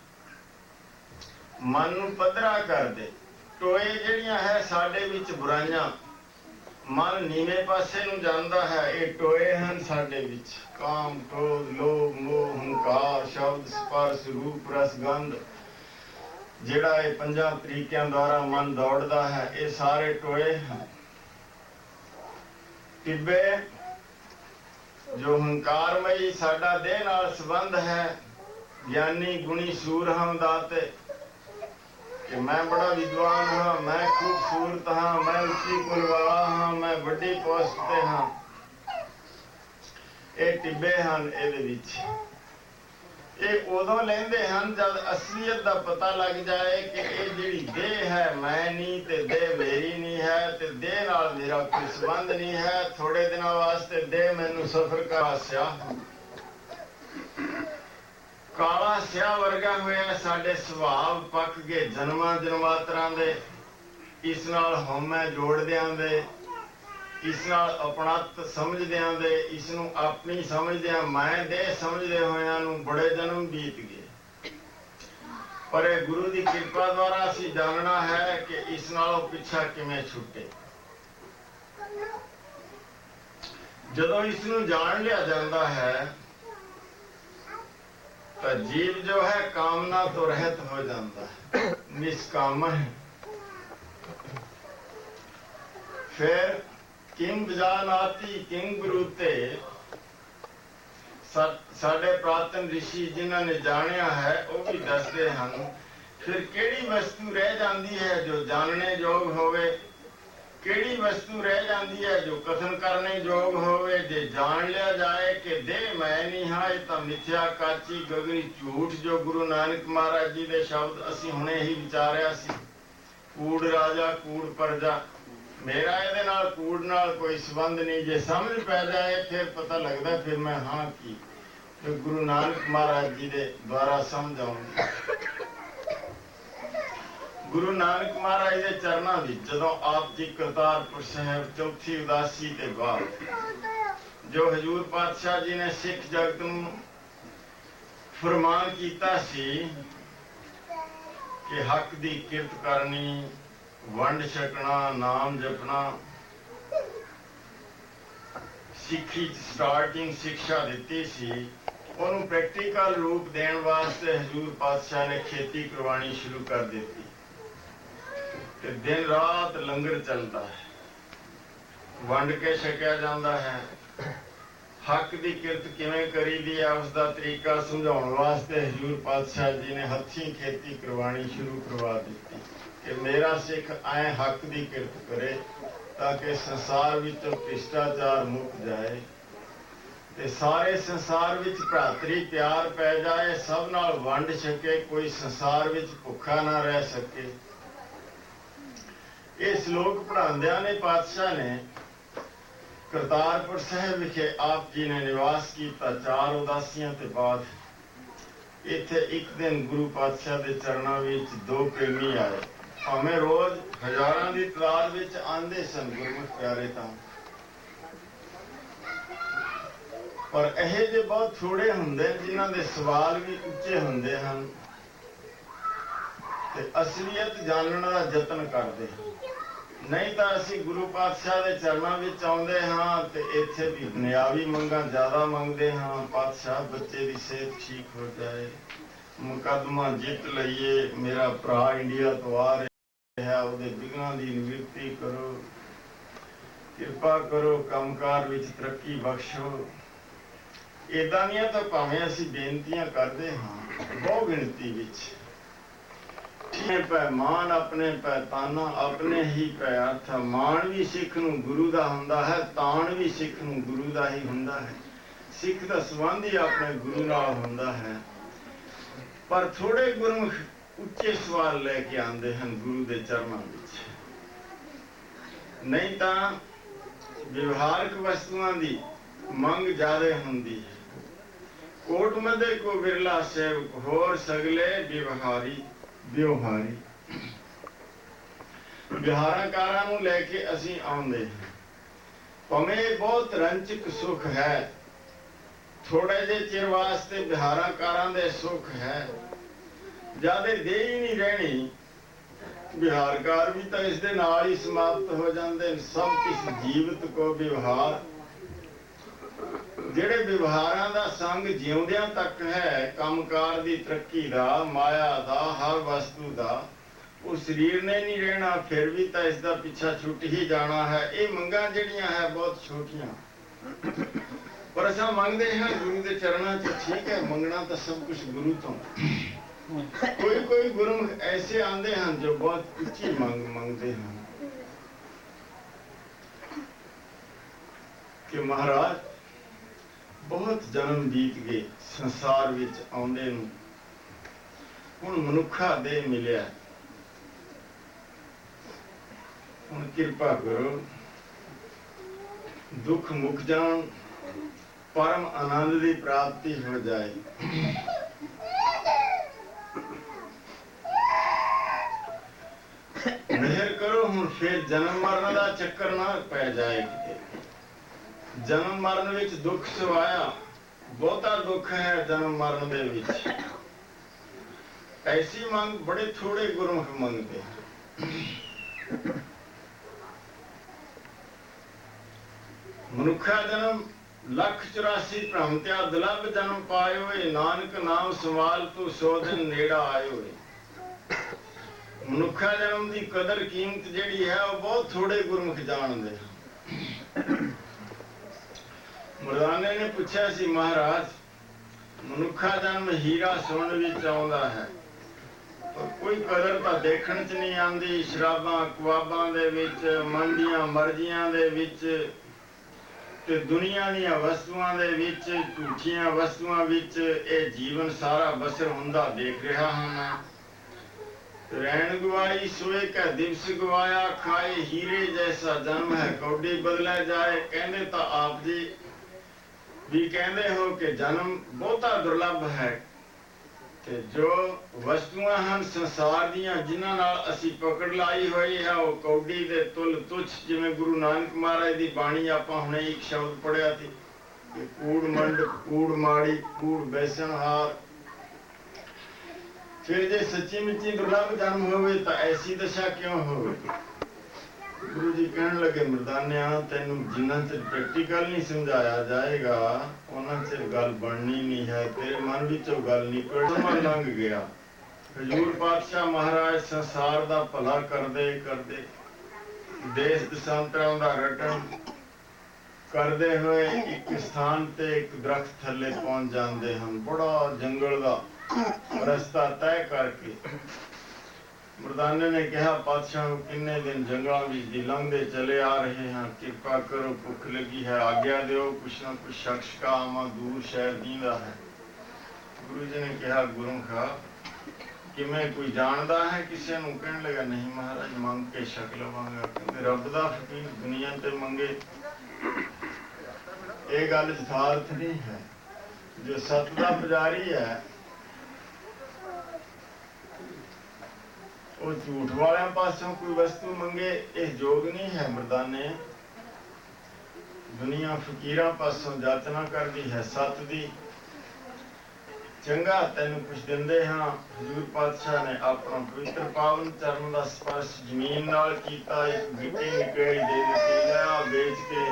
ਮਨ ਨੂੰ ਪੱਧਰਾ ਕਰ ਦੇ। ਟੋਏ ਜਿਹੜੀਆਂ ਹੈ ਸਾਡੇ ਵਿੱਚ ਬੁਰਾਈਆਂ, ਮਨ ਨੀਵੇਂ ਪਾਸੇ ਨੂੰ ਜਾਂਦਾ ਹੈ। ਇਹ ਟੋਏ ਹਨ ਸਾਡੇ ਵਿੱਚ, ਕਾਮ, ਕ੍ਰੋਧ, ਲੋਭ, ਮੋਹ, ਹੰਕਾਰ, ਸ਼ਬਦ, ਸਪਰਸ਼, ਰੂਪ, ਰਸ, ਗੰਧ, ਜਿਹੜਾ ਇਹ ਪੰਜਾਂ ਤਰੀਕਿਆਂ ਦੁਆਰਾ ਮਨ ਦੌੜਦਾ ਹੈ, ਇਹ ਸਾਰੇ ਟੋਏ ਹਨ। ਟਿੱਬੇ ਜੋ ਹੰਕਾਰਮਈ ਸਾਡਾ ਦੇਹ ਨਾਲ ਸੰਬੰਧ ਹੈ। ਗਿਆਨੀ ਗੁਣੀ ਸੂਰ ਹਮ ਦਾਤੇ, ਕਿ ਮੈਂ ਬੜਾ ਵਿਦਵਾਨ ਹਾਂ, ਮੈਂ ਖੂਬਸੂਰਤ ਹਾਂ, ਮੈਂ ਉੱਚੀ ਕੁਲ ਵਾਲਾ ਹਾਂ, ਮੈਂ ਵੱਡੀ ਪੋਸਟ ਤੇ ਹਾਂ। ਇਹ ਟਿੱਬੇ ਹਨ। ਇਹਦੇ ਵਿੱਚ ਇਹ ਉਦੋਂ ਲੈਂਦੇ ਹਨ ਜਦ ਅਸਲੀਅਤ ਦਾ ਪਤਾ ਲੱਗ ਜਾਏ ਕਿ ਇਹ ਜਿਹੜੀ ਦੇਹ ਹੈ ਮੈਂ ਨਹੀਂ ਤੇ ਦੇਹ ਮੇਰੀ ਨਹੀਂ ਹੈ ਤੇ ਦੇਹ ਨਾਲ ਮੇਰਾ ਕੋਈ ਸੰਬੰਧ ਨਹੀਂ ਹੈ। ਥੋੜੇ ਦਿਨਾਂ ਵਾਸਤੇ ਦੇਹ ਮੈਨੂੰ ਸਫਰ ਕਰਾ ਸਿਆ, ਕਾਲਾ ਸਿਆ ਵਰਗਾ ਹੋਇਆ। ਸਾਡੇ ਸੁਭਾਵ ਪੱਕ ਗਏ ਜਨਮਾਂ ਜਨਮਾਤਰਾਂ ਦੇ। ਇਸ ਨਾਲ ਹਉਮੈ ਜੋੜਦਿਆਂ ਦੇ, ਇਸ ਨਾਲ ਆਪਣਤ ਸਮਝਦਿਆਂ ਦੇ, ਇਸ ਨੂੰ ਆਪਣੀ ਸਮਝਦਿਆਂ ਮੈਂ ਦੇਹ ਸਮਝਦੇ ਹੋਇਆਂ ਨੂੰ ਬੜੇ ਜਨਮ ਬੀਤ ਗਏ। ਪਰ ਇਹ ਗੁਰੂ ਦੀ ਕਿਰਪਾ ਦੁਆਰਾ ਅਸੀਂ ਜਾਣਨਾ ਹੈ ਕਿ ਇਸ ਨਾਲੋਂ ਪਿੱਛਾ ਕਿਵੇਂ ਛੁੱਟੇ। ਜਦੋਂ ਇਸ ਨੂੰ ਜਾਣ ਲਿਆ ਜਾਂਦਾ ਹੈ ਤਾਂ ਜੀਵ ਜੋ ਹੈ ਕਾਮਨਾ ਤੋਂ ਰਹਿਤ ਹੋ ਜਾਂਦਾ ਹੈ, ਨਿਸ਼ਕਾਮ ਹੈ। ਫਿਰ ਕਿੰਗ ਬਜਾਨਾਤੀ ਕਿੰਗ ਬਰੂਤੇ। ਸਾਡੇ ਪ੍ਰਾਤਨ ਰਿਸ਼ੀ ਜਿਨ੍ਹਾਂ ਨੇ ਜਾਣਿਆ ਹੈ ਉਹ ਵੀ ਦੱਸਦੇ ਹਨ, ਫਿਰ ਕਿਹੜੀ ਵਸਤੂ ਰਹਿ ਜਾਂਦੀ ਹੈ ਜੋ ਜਾਣਨੇ ਯੋਗ ਹੋਵੇ, ਕਿਹੜੀ ਵਸਤੂ ਰਹਿ ਜਾਂਦੀ ਹੈ ਜੋ ਕਥਨ ਕਰਨੇ ਯੋਗ ਹੋਵੇ। ਜੇ ਜਾਣ ਲਿਆ ਜਾਏ ਕਿ ਦੇਹ ਮੈਂ ਨਹੀਂ ਹਾਂ, ਇਹ ਤਾਂ ਮਿਥਿਆ, ਕਾਚੀ, ਗਗਨੀ, ਝੂਠ। ਜੋ ਗੁਰੂ ਨਾਨਕ ਮਹਾਰਾਜ ਜੀ ਦੇ ਸ਼ਬਦ ਅਸੀਂ ਹੁਣੇ ਹੀ ਵਿਚਾਰਿਆ ਸੀ, ਕੂੜ ਰਾਜਾ ਕੂੜ ਪਰਜਾ। ਮੇਰਾ ਇਹਦੇ ਨਾਲ ਕੂੜ ਨਾਲ ਕੋਈ ਸੰਬੰਧ ਨਹੀਂ। ਜੇ ਸਮਝ ਪੈ ਜਾਏ ਫਿਰ ਪਤਾ ਲੱਗਦਾ ਫਿਰ ਮੈਂ ਹਾਂ ਕੀ। ਫਿਰ ਗੁਰੂ ਨਾਨਕ ਮਹਾਰਾਜ ਜੀ ਦੇ ਦੁਆਰਾ ਸਮਝ ਆਉਂਦੀ। ਗੁਰੂ ਨਾਨਕ ਮਹਾਰਾਜ ਦੇ ਚਰਨਾਂ ਵਿੱਚ ਜਦੋਂ ਆਪ ਜੀ ਕਰਤਾਰਪੁਰ ਸਾਹਿਬ ਚੌਥੀ ਉਦਾਸੀ ਤੇ ਬਾਅਦ ਜੋ ਹਜ਼ੂਰ ਪਾਤਸ਼ਾਹ ਜੀ ਨੇ ਸਿੱਖ ਜਗਤ ਨੂੰ ਫਰਮਾਨ ਕੀਤਾ ਸੀ ਕਿ ਹੱਕ ਦੀ ਕਿਰਤ ਕਰਨੀ, ਵੰਡ ਛਕਣਾ, ਨਾਮ ਜਪਣਾ, ਸਿੱਖੀ ਸਟਾਰਟਿੰਗ ਸਿੱਖਿਆ ਦਿੱਤੀ ਸੀ, ਉਹਨੂੰ ਪ੍ਰੈਕਟੀਕਲ ਰੂਪ ਦੇਣ ਵਾਸਤੇ ਹਜ਼ੂਰ ਪਾਤਸ਼ਾਹ ਨੇ ਖੇਤੀ ਕਰਵਾਉਣੀ ਸ਼ੁਰੂ ਕਰ ਦਿੱਤੀ ਤੇ ਦਿਨ ਰਾਤ ਲੰਗਰ ਚੱਲਦਾ ਹੈ, ਵੰਡ ਕੇ ਛਕਿਆ ਜਾਂਦਾ ਹੈ। ਹੱਕ ਦੀ ਕਿਰਤ ਕਿਵੇਂ ਕਰੀਦੀ ਹੈ ਉਸ ਦਾ ਤਰੀਕਾ ਸਮਝਾਉਣ ਵਾਸਤੇ ਹਜ਼ੂਰ ਪਾਤਸ਼ਾਹ ਜੀ ਨੇ ਹੱਥੀਂ ਖੇਤੀ ਕਰਵਾਉਣੀ ਸ਼ੁਰੂ ਕਰਵਾ ਦਿੱਤੀ ਕਿ ਮੇਰਾ ਸਿੱਖ ਐ ਹੱਕ ਦੀ ਕਿਰਤ ਕਰੇ ਤਾਂ ਕਿ ਸੰਸਾਰ ਵਿੱਚੋਂ ਭ੍ਰਿਸ਼ਟਾਚਾਰ ਮੁੱਕ ਜਾਏ ਤੇ ਸਾਰੇ ਸੰਸਾਰ ਵਿੱਚ ਭਰਾਤਰੀ ਪਿਆਰ ਪੈ ਜਾਏ, ਸਭ ਨਾਲ ਵੰਡ ਛਕੇ, ਕੋਈ ਸੰਸਾਰ ਵਿੱਚ ਭੁੱਖਾ ਨਾ ਰਹਿ ਸਕੇ। ਇਹ ਸ਼ਲੋਕ ਪੜ੍ਹਾਉਂਦਿਆਂ ਨੇ ਪਾਤਸ਼ਾਹ ਨੇ करतारपुर साहिब विखे आप जी ने निवास किया 4 उदासियां ते बाद इत्थे एक दिन गुरु पातशाह दे चरणों विच 2 प्रेमी आए। भावें रोज हजारां दी तादाद विच आंदे सन गुरमुख प्यारे तां, पर ਇਹ जे बहुत थोड़े हुंदे जिन्हां दे सवाल भी ਉੱਚੇ ਹੁੰਦੇ ਹਨ ਤੇ ਅਸਲੀਅਤ ਜਾਣਨ ਦਾ ਯਤਨ ਕਰਦੇ। नहीं तो असी गुरु पातशाह के चरणों में आउंदे हाँ ते इत्थे भी दुनियावी मंगां ज़्यादा मंगते हाँ। पातशाह बच्चे की सेहत ठीक हो जाए, मुकदमा जित लईए, मेरा भरा इंडिया तो आ रहा है, उहदे विघ्नां की निवृत्ति करो, किरपा करो, कामकार विच तरक्की बख्शो। इदां दियां तां भावें असी बेनतियां करते हाँ बहु गिणती विच। पै मान अपने पै ताना अपने ही पै अर्थ। मान भी सिख नूं गुरु दा हुंदा है, तान भी सिख नूं गुरु दा ही हुंदा है। सिख दा संबंध ही अपने गुरु नाल हुंदा है। पर थोड़े गुरमुख उच्चे सवाल लैके आंदे हन गुरु दे चरणां विच। नहीं तां विवहारक वस्तुआं दी मंग ज़्यादा हुंदी है। कोट मदे को बिरला सेवक, होर सगले विवहारी ਵਿਵਹਾਰੀ। ਵਿਹਾਰਾਂਕਾਰਾਂ ਨੂੰ ਲੈ ਕੇ ਅਸੀਂ ਆਉਂਦੇ ਹਾਂ। ਭਾਵੇਂ ਬਹੁਤ ਰੰਚਕ ਸੁਖ ਹੈ, ਥੋੜੇ ਜਿਹੇ ਚਿਰ ਵਾਸਤੇ ਵਿਹਾਰਾਂਕਾਰਾਂ ਦੇ ਸੁਖ ਹੈ, ਜਿਆਦੇ ਦੇ ਹੀ ਨਹੀਂ ਰਹਿਣੀ। ਵਿਹਾਰਕਾਰ ਵੀ ਤਾਂ ਇਸ ਦੇ ਨਾਲ ਹੀ ਸਮਾਪਤ ਹੋ ਜਾਂਦੇ ਨੇ। ਸਭ ਕਿਸ ਜੀਵਤ ਕੋ ਵਿਵਹਾਰ। ਜਿਹੜੇ ਵਿਵਹਾਰਾਂ ਦਾ ਸੰਗ ਜਿਉਂਦਿਆਂ ਤੱਕ ਹੈ, ਕੰਮਕਾਰ ਦੀ ਤਰੱਕੀ ਦਾ, ਮਾਇਆ ਦਾ, ਹਰ ਵਸਤੂ ਦਾ, ਉਹ ਸਰੀਰ ਨੇ ਨਹੀਂ ਰਹਿਣਾ, ਫਿਰ ਵੀ ਤਾਂ ਇਸ ਦਾ ਪਿੱਛਾ ਛੁੱਟ ਹੀ ਜਾਣਾ ਹੈ। ਇਹ ਮੰਗਾਂ ਜਿਹੜੀਆਂ ਹੈ ਬਹੁਤ ਛੋਟੀਆਂ, ਪਰ ਅਸਾਂ ਮੰਗਦੇ ਹਾਂ ਗੁਰੂ ਦੇ ਚਰਨਾਂ 'ਚ। ਠੀਕ ਹੈ, ਮੰਗਣਾ ਤਾਂ ਸਭ ਕੁਝ ਗੁਰੂ ਤੋਂ। ਕੋਈ ਗੁਰਮੁਖ ਐਸੇ ਆਂਦੇ ਹਨ ਜੋ ਬਹੁਤ ਉੱਚੀ ਮੰਗ ਮੰਗਦੇ ਹਨ ਕਿ ਮਹਾਰਾਜ बहुत जन्म बीत गए संसार विच आउंदे नूं, हुण मनुखा दे मिलिया, हुण किरपा करो दुख मुक जाण, परम आनंद की प्राप्ति हो जाए। मेहर करो हुण फिर जन्म मरण का चक्कर ना पै जाए किते। जन्म मरण विच दुख सवाया, बहुता दुख है जन्म मरण दे विच। ऐसी मंग बड़े थोड़े गुरमुख मंगते। मनुखा जन्म 184 भ्रम त्या दुलभ जन्म पाए होए, नानक नाम संभाल तू 100 दिन नेड़ा आए होए। मनुखा जन्म की कदर कीमत जिहड़ी है वो बहुत थोड़े गुरमुख जानते। मर्दाने ने पूछा सी, महाराज मनुखा जन्म हीरा सुन विच आउंदा है, पर कोई कदर तां देखण च नहीं आंदी। शराबां कवाबां दे विच, मंदियां मर्जियां दे विच ते दुनिया दीयां वस्तुआं दे विच, झूठियां वस्तुआं विच ਇਹ जीवन सारा बसर हुंदा देख रहा हां मैं। रैन गवाई सोए कै दिवस गवाया, खाए हीरे जैसा जन्म है कौडी बदला जाए। कहंदे तां आप जी भी कहते हो कि जन्म बहुता दुर्लभ है, ते जो वस्तुआं हैं संसार दियां जिन्हां नाल असी पकड़ लाई हुई है वो कौडी दे तुल तुच्छ। जिवें गुरु नानक महाराज की बाणी आपां हुणे एक शब्द पढ़िया सी कि कूड़ मंड, कूड़ माड़ी, कूड़ बैसणहार। फिर जे सच्ची मुच्ची दुर्लभ जन्म होवे तां ऐसी दशा क्यों होवे? गुरु जी कहने लगे, मर्दानिया तेनू जिन्ना चिर प्रैक्टिकल नहीं समझाया जाएगा उन्ना चिर गल बननी नहीं है। तेरे मन विचों गल निकल समा लंघ गया। हजूर पातशाह महाराज संसार दा भला करदे करदे, देश दशांतरां दा रटन करदे होए एक स्थान ते एक दरख्त थल्ले पहुंच जांदे हन। बड़ा जंगल दा रस्ता तय करके मर्दाने ने कहा, पातशाह किन्ने दिन जंगलों में लंघते चले आ रहे हैं, कृपा करो भुख लगी है, आज्ञा दो कुछ ना कुछ शख्स का आमा दूर शहर दींदा है। गुरु जी ने कहा, गुरु खा कि मैं कोई जानता है किसी नूं? कहने लगा, नहीं महाराज, मंग के शक लवांगा। कहते रब दा फकीर दुनिया ते मंगे ये गल यथार्थ नहीं है। जो सत का पुजारी है वो झूठ वाले पासों कोई वस्तु मंगे इस योग नहीं है। मर्दाने दुनिया फकीरां पासों जाचना करती है सत दी। चंगा तेन कुछ दिंदे हाँ। हजूर पातशाह ने अपना पवित्र पावन चरण का स्पर्श जमीन नाल कीता। एक गिट्टी निकली दे दी, लिया बेच के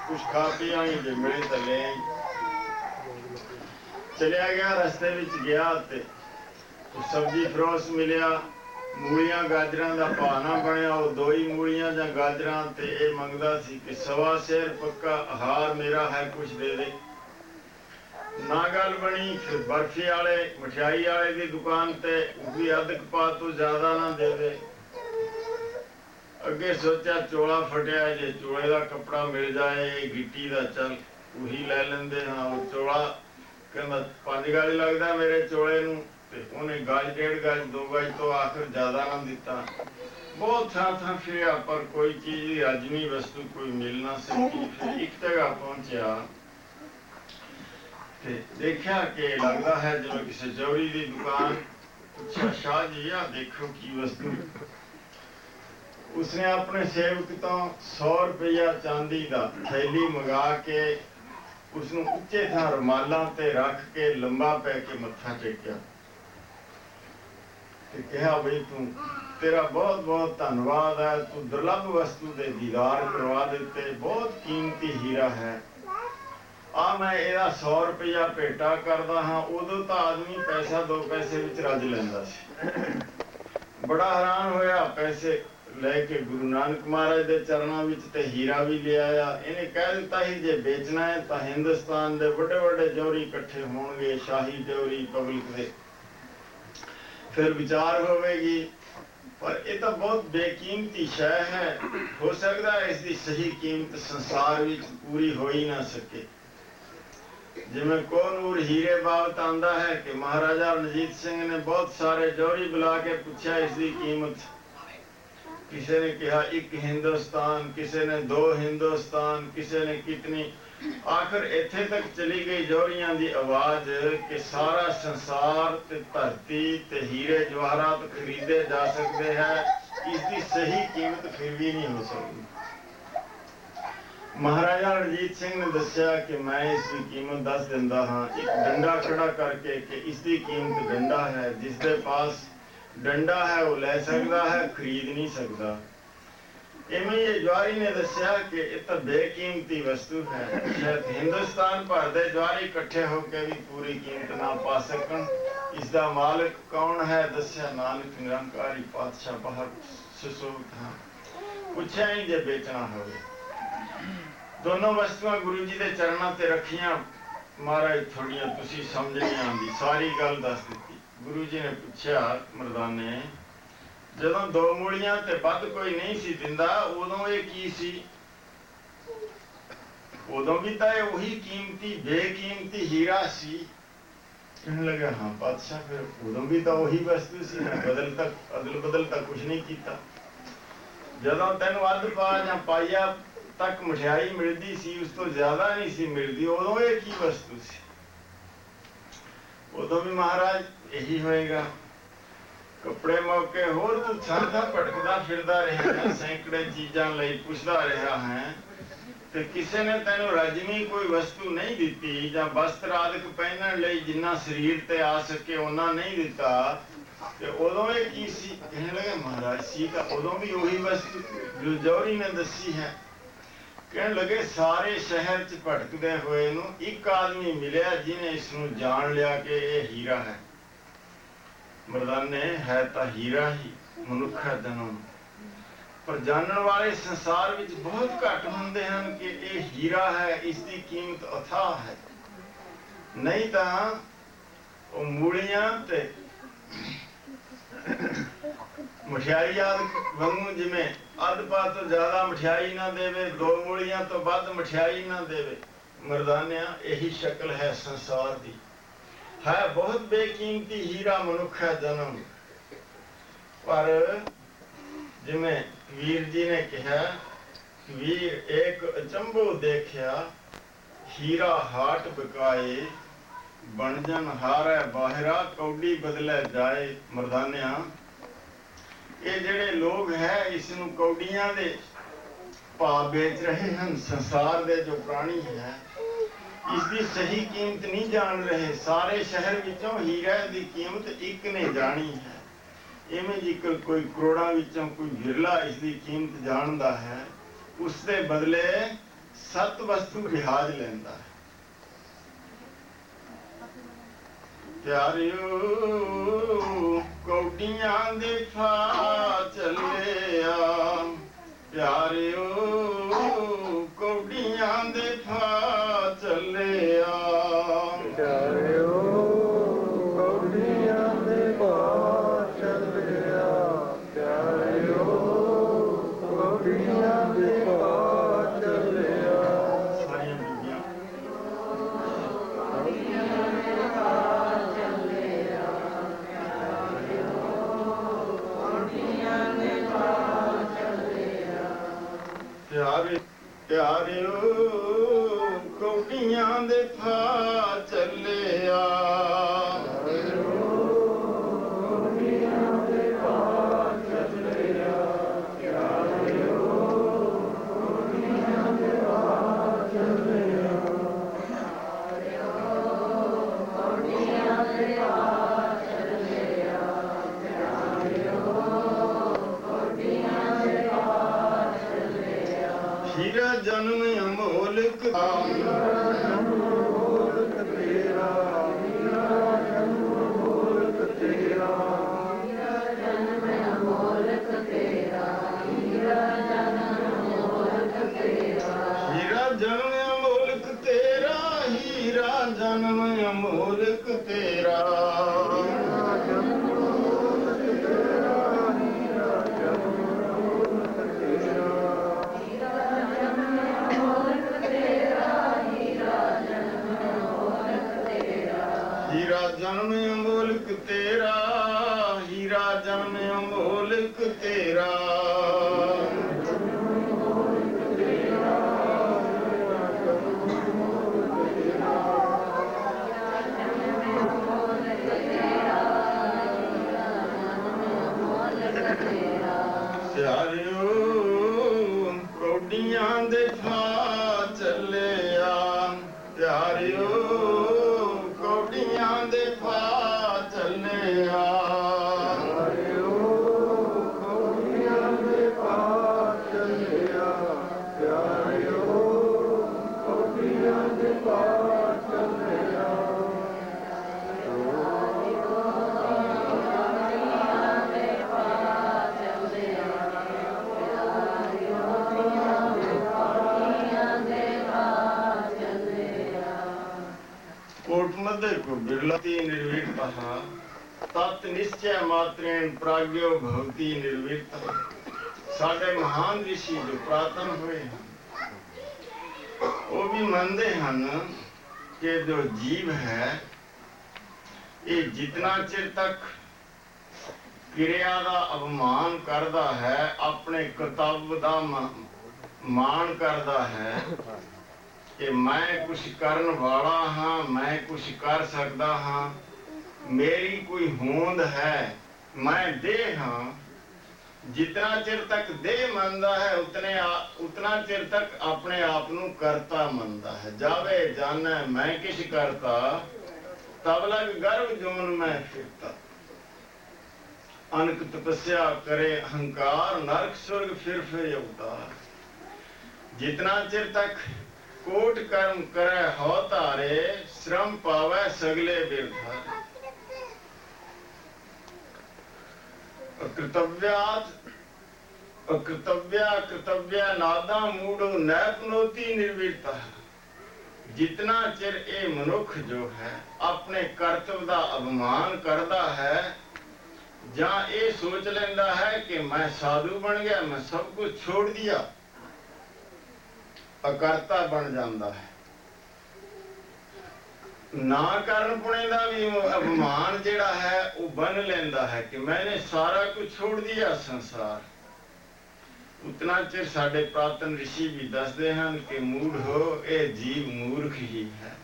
कुछ खा पी आई, जे मिले तो ले आई। चलिया गया, रस्ते विच गया ते कुछ सब्जी फरोश मिलिया। मूलियां गाजरां दा भाव ना बनिया। वो दो ही मूलियां जां गाजरां ते ये मंगदा सी कि 1.25 सेर पक्का आहार मेरा है, कुछ दे दे। ना गल बनी। फिर बर्फी वाले मिठाई वाले की दुकान ते भी अध पा तो ज्यादा ना देवे। अगे सोचा चोला फटिया, जे चोले का कपड़ा मिल जाए गिट्टी का चल वही लै लेंदे हाँ। वो चोला कहना 5 गज लगता मेरे चोले नूं ते उन्हें गज 1.5 गज 2 गज तो आखिर ज्यादा ना दिता। बहुत थां फिरिया पर कोई चीज अजमी वस्तु कोई मिल ना सकी। फिर एक जगह पहुंचा ते देखा कि लगता है जिवें किसी जौहरी की दुकान। पूछा शाह जी आ देखो की वस्तु। उसने अपने सेवक तो 100 रुपया चांदी का थैली मंगा के उसनूं उच्चे थां रुमालां ते रख के लंबा पै के मत्था टेकिया ते कहा बई तू तेरा बहुत बहुत धन्यवाद है। तू दुर्लभ वस्तु दे दीदार करवा दिते, बहुत कीमती हीरा है। आ मैं ਇਹਦਾ 100 रुपया भेटा करदा हाँ। उदों तो आदमी पैसा 2 पैसे विच रज लैंदा सी। बड़ा हैरान होया, पैसे लेके गुरु नानक महाराज के चरणों विच ते हीरा भी ले आया। इन्हें कह दिता ही जे बेचना है तो हिंदुस्तान के बड़े बड़े जौहरी इकट्ठे होणगे, शाही जौहरी पब्लिक दे, फिर विचार होवेगी। पर यह तो बहुत बेकीमती शय है। हो सकता है इसकी सही कीमत संसार विच पूरी हो ही ना सके। जिमें कोनूर हीरे बाबत आंदा है कि महाराजा रणजीत सिंह ने बहुत सारे जौहरी बुला के पूछा इसकी कीमत। किसी ने कहा 1 हिंदुस्तान, किसी ने 2 हिंदुस्तान, किसी ने कितनी। आखिर इत्थे तक चली गई जौहरियां दी आवाज कि सारा संसार ते धरती ते हीरे जवाहरात खरीदे जा सकते हैं, इसकी सही कीमत फिर भी नहीं हो सकती। महाराजा रणजीत सिंह ने दस्या कि मैं इसकी कीमत दस दिंदा हाँ। एक डंडा खड़ा करके कि इसकी कीमत डंडा है, जिसके पास डंडा है वो ले सकता है, खरीद नहीं सकता। इवें ये जवारी ने दस्या कि यह तो बेकीमती वस्तु है। शायद हिंदुस्तान भर दे जवारी इकट्ठे होकर भी पूरी कीमत ना पा सकन। इसका मालिक कौन है? दस्या नानक निरंकारी पातशाह बाहर सुसोभित हाँ। पूछा ही जे बेचना हो। दोनों वस्तुआं गुरु जी के चरणों ते रखियां। महाराज थोड़ियां तुसी समझ नहीं आती, सारी गल दस दी। गुरु जी ने पूछा मर्दाने जदों 2 मूलियां ते वध कोई नहीं सी दिंदा उदों ये की सी? उदों भी तो वही कीमती बेकीमती हीरा सी। कहने लगा हाँ पातशाह फिर उदों भी तो वही वस्तु सी, अदल बदल तक कुछ नहीं किया। जदों तेन वध पा जां पाइया तक मिठाई मिलती सी, उस तो ज्यादा नहीं सी मिलती, उदों ये की वस्तु सी? उदों भी महाराज यही होएगा। कपड़े मौके होर तू थां भटकदा फिरदा रहा, सैकड़े चीजां लई पुछदा रहा है ते किसी ने तेनों रजमी कोई वस्तु नहीं दिती जां वस्त्र आदि पहनण लई जिन्ना शरीर ते आ सके उन्ना नहीं दिता ते उदों ये की सी? कहने लगे महाराज सी तो उदों भी वही वस्तु जो जौहरी ने दसी है। कहने लगे सारे शहर च भटकदे हुए नूं एक आदमी मिलिया जिन्हें इसनूं जान लिया कि यह हीरा है। मर्दाने है तो हीरा ही मनुख है जन्म, पर जानने वाले संसार विच बहुत घट हुंदे हन कि यह हीरा है, इसकी कीमत अथाह है। नहीं तो वो मूलियां ते मिठाई आदि वांगू जिमें अध पा तो ज्यादा मिठाई ना देवे, 2 मूलियां तो वध मिठाई ना देवे। मर्दानिया यही शक्ल है संसार की। है बहुत बेकीमती हीरा मनुख है जन्म, पर जिमें वीर जी ने कहा वीर एक अचंभो देखिया हीरा हाट बिकाए बन जन हारै बाहरा कौडी बदलै जाए मर्दानिया। ये ਜਿਹੜੇ ਲੋਕ ਹੈ ਇਸ ਨੂੰ ਕੌਡੀਆਂ ਦੇ ਭਾਅ ਵੇਚ ਰਹੇ ਹਨ। ਸੰਸਾਰ ਦੇ ਜੋ ਪ੍ਰਾਣੀ ਹੈ ਇਸ ਦੀ ਸਹੀ ਕੀਮਤ ਨਹੀਂ ਜਾਣ ਰਹੇ। ਸਾਰੇ ਸ਼ਹਿਰ ਵਿੱਚੋਂ ਹੀਰੇ ਦੀ ਕੀਮਤ ਇੱਕ ਨੇ ਜਾਣੀ ਹੈ। ਇਵੇਂ ਜੇਕਰ ਕੋਈ ਕਰੋੜਾਂ ਵਿੱਚੋਂ ਕੋਈ ਵਿਰਲਾ ਇਸ ਦੀ ਕੀਮਤ ਜਾਣਦਾ ਹੈ, ਉਸ ਦੇ ਬਦਲੇ 7 ਵਸਤੂ ਵਿਆਜ ਲੈਂਦਾ ਹੈ। ਪਿਆਰਿਓ ਕੌਡੀਆਂ ਦੇ ਫਾ ਚੱਲਿਆ, ਪਿਆਰਿਓ ਕੌਡੀਆਂ ਦੇ ਫਾ ਚੱਲਿਆ, ਪਿਆਰਿਓ ਕੌਡੀਆਂ ਦੇ ਫਾ ਚੱਲਿਆ, ਪਿਆਰਿਓ ਕੌਡੀਆਂ ਦੇ ਫਾ ਚੱਲਿਆ। ਸਾਰੀਆਂ ਬੀਬੀਆਂ ਪਿਆਰਿਓ ਕੌਡੀਆਂ ਦੇ ਫਾ ਚੱਲਿਆ, ਹੀਰਾ ਜਨਮ ਅਮੋਲਕ ਜਨਮ ਅਮੋਲਕ ਤੇਰਾ। ਹੀਰਾ ਜਨਮ ਅਮੋਲਕ ਤੇਰਾ, ਹੀਰਾ ਜਨਮ ਅਮੋਲਕ ਤੇਰਾ। ਪਿਆਰਿਓ ਕੌਡੀਆਂ ਦੇ ਫਾ ਚੱਲਿਆ, ਪਿਆਰਿਓ ਕੌਡੀਆਂ ਦੇ ਫਾ ਚੱਲਿਆ, ਪਿਆਰਿਓ ਕੌਡੀਆਂ ਦੇ ਫਾ ਚੱਲਿਆ, ਪਿਆਰਿਓ ਕੌਡੀਆਂ ਦੇ ਫਾ ਚੱਲਿਆ। कोटमध्य को बिरलति निर्वीरतः तत् निश्चय मात्रेण प्राज्ञो भवति निर्वीरतः। साडे महान ऋषि जो प्रातन हुए हैं वो भी मानते हैं कि जो जीव है ये जितना चिर तक क्रिया का अवमान करता है, अपने कर्तव्य का मान करता है कि मैं कुछ करन वाला हाँ, मैं कुछ कर सकता हाँ, मेरी कोई होंद है, मैं देह हाँ, जितना चिर तक देह मनता है उतना चिर तक अपने आप नू करता मनता है। जावे जाने मैं किछ करता, तब लग गर्भ जोन में फिरता। अनक तपस्या करे अहंकार, नरक स्वर्ग फिर अवतार। जितना चिर तक कोट कर्म करे हो तारे, श्रम पावे सगले बिरधारे। कृतव्या नादा मूढ़ो नैपनोती निर्वीरता। जितना चिर ये मनुख जो है अपने कर्तव्य का अभिमान करता है, जहाँ ये सोच लेंदा है कि मैं साधु बन गया, मैं सब कुछ छोड़ दिया, अकर्ता बन जाता है। ना करन पुणे का भी अभिमान जिहड़ा है वो बन लेंदा है कि मैंने सारा कुछ छोड़ दिया संसार। ਉਤਨਾ ਚਿਰ ਸਾਡੇ ਪ੍ਰਾਤਨ ਰਿਸ਼ੀ ਵੀ ਦੱਸਦੇ ਹਨ ਕਿ ਮੂੜ ਹੋ, ਇਹ ਜੀਵ ਮੂਰਖ ਹੀ ਹੈ।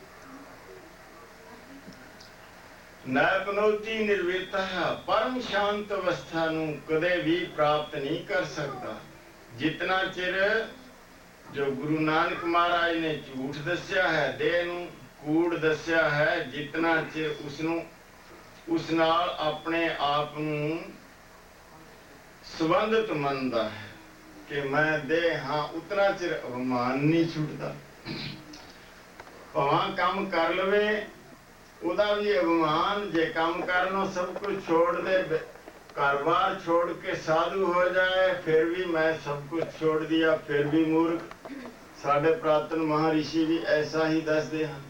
ਨੈਪਨੋਤੀ ਨਿਰਵੇਤਾ ਹੈ, ਪਰਮ ਸ਼ਾਂਤ ਅਵਸਥਾ ਨੂੰ ਕਦੇ ਵੀ ਪ੍ਰਾਪਤ ਨਹੀਂ ਕਰ ਸਕਦਾ ਜਿਤਨਾ ਚਿਰ ਜੋ ਗੁਰੂ ਨਾਨਕ ਮਹਾਰਾਜ ਨੇ ਝੂਠ ਦੱਸਿਆ ਹੈ, ਦੇਹ ਨੂੰ ਕੂੜ ਦੱਸਿਆ ਹੈ, ਜਿਤਨਾ ਚਿਰ ਉਸ ਨਾਲ ਆਪਣੇ ਆਪ ਨੂੰ ਸੰਬੰਧਿਤ ਮੰਨਦਾ ਹੈ ਕਿ ਮੈਂ ਦੇਹ ਹਾਂ, ਉਤਨਾ ਚਿਰ ਅਭਿਮਾਨ ਨਹੀਂ ਛੁੱਟਦਾ। ਭਾਵੇਂ ਕੰਮ ਕਰ ਲਵੇ ਉਹਦਾ ਵੀ ਅਭਿਮਾਨ, ਜੇ ਕੰਮ ਕਰਨੋਂ ਸਭ ਕੁਝ ਛੋੜ ਦੇ, ਘਰ-ਬਾਰ ਛੋੜ ਕੇ ਸਾਧੂ ਹੋ ਜਾਏ, ਫਿਰ ਵੀ ਮੈਂ ਸਭ ਕੁਝ ਛੋੜ ਦਿਆ, ਫਿਰ ਵੀ ਮੂਰਖ। ਸਾਡੇ ਪ੍ਰਾਤਨ ਮਹਾਰਿਸ਼ੀ ਵੀ ਐਸਾ ਹੀ ਦੱਸਦੇ ਹਨ,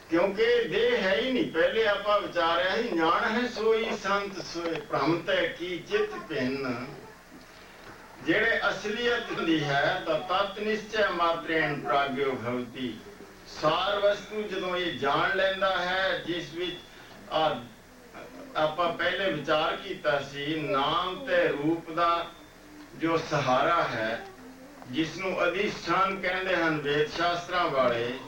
ਕਿਉਂਕਿ ਦੇਹ ਹੈ ਹੀ ਨਹੀਂ। ਪਹਿਲੇ ਆਪਾਂ ਵਿਚਾਰਿਆ ਹੀ, ਜਾਣ ਹੈ ਸੋਈ ਸੰਤ ਸੋਏ, ਭ੍ਰਮ ਤੈ ਕੀ ਚਿਤ ਭਿੰਨ। ਜਿਹੜੇ ਅਸਲੀਅਤ ਹੁੰਦੀ ਹੈ ਤਾਂ ਤਤ ਨਿਸ਼ਚੈ ਮਾਤਰੇਣ ਪ੍ਰਾਗਿਓ ਭਵਤੀ। ਸਾਰ ਵਸਤੂ ਜਦੋਂ ਇਹ ਜਾਣ ਲੈਂਦਾ ਹੈ, ਜਿਸ ਵਿੱਚ ਆਪਾਂ ਪਹਿਲੇ ਵਿਚਾਰ ਕੀਤਾ ਸੀ, ਨਾਮ ਤੇ ਰੂਪ ਦਾ ਜੋ ਸਹਾਰਾ ਹੈ, ਜਿਸ ਨੂੰ ਅਧਿਸ਼ਠਾਨ ਕਹਿੰਦੇ ਹਨ ਵੇਦ ਸ਼ਾਸਤਰਾਂ ਵਾਲੇ,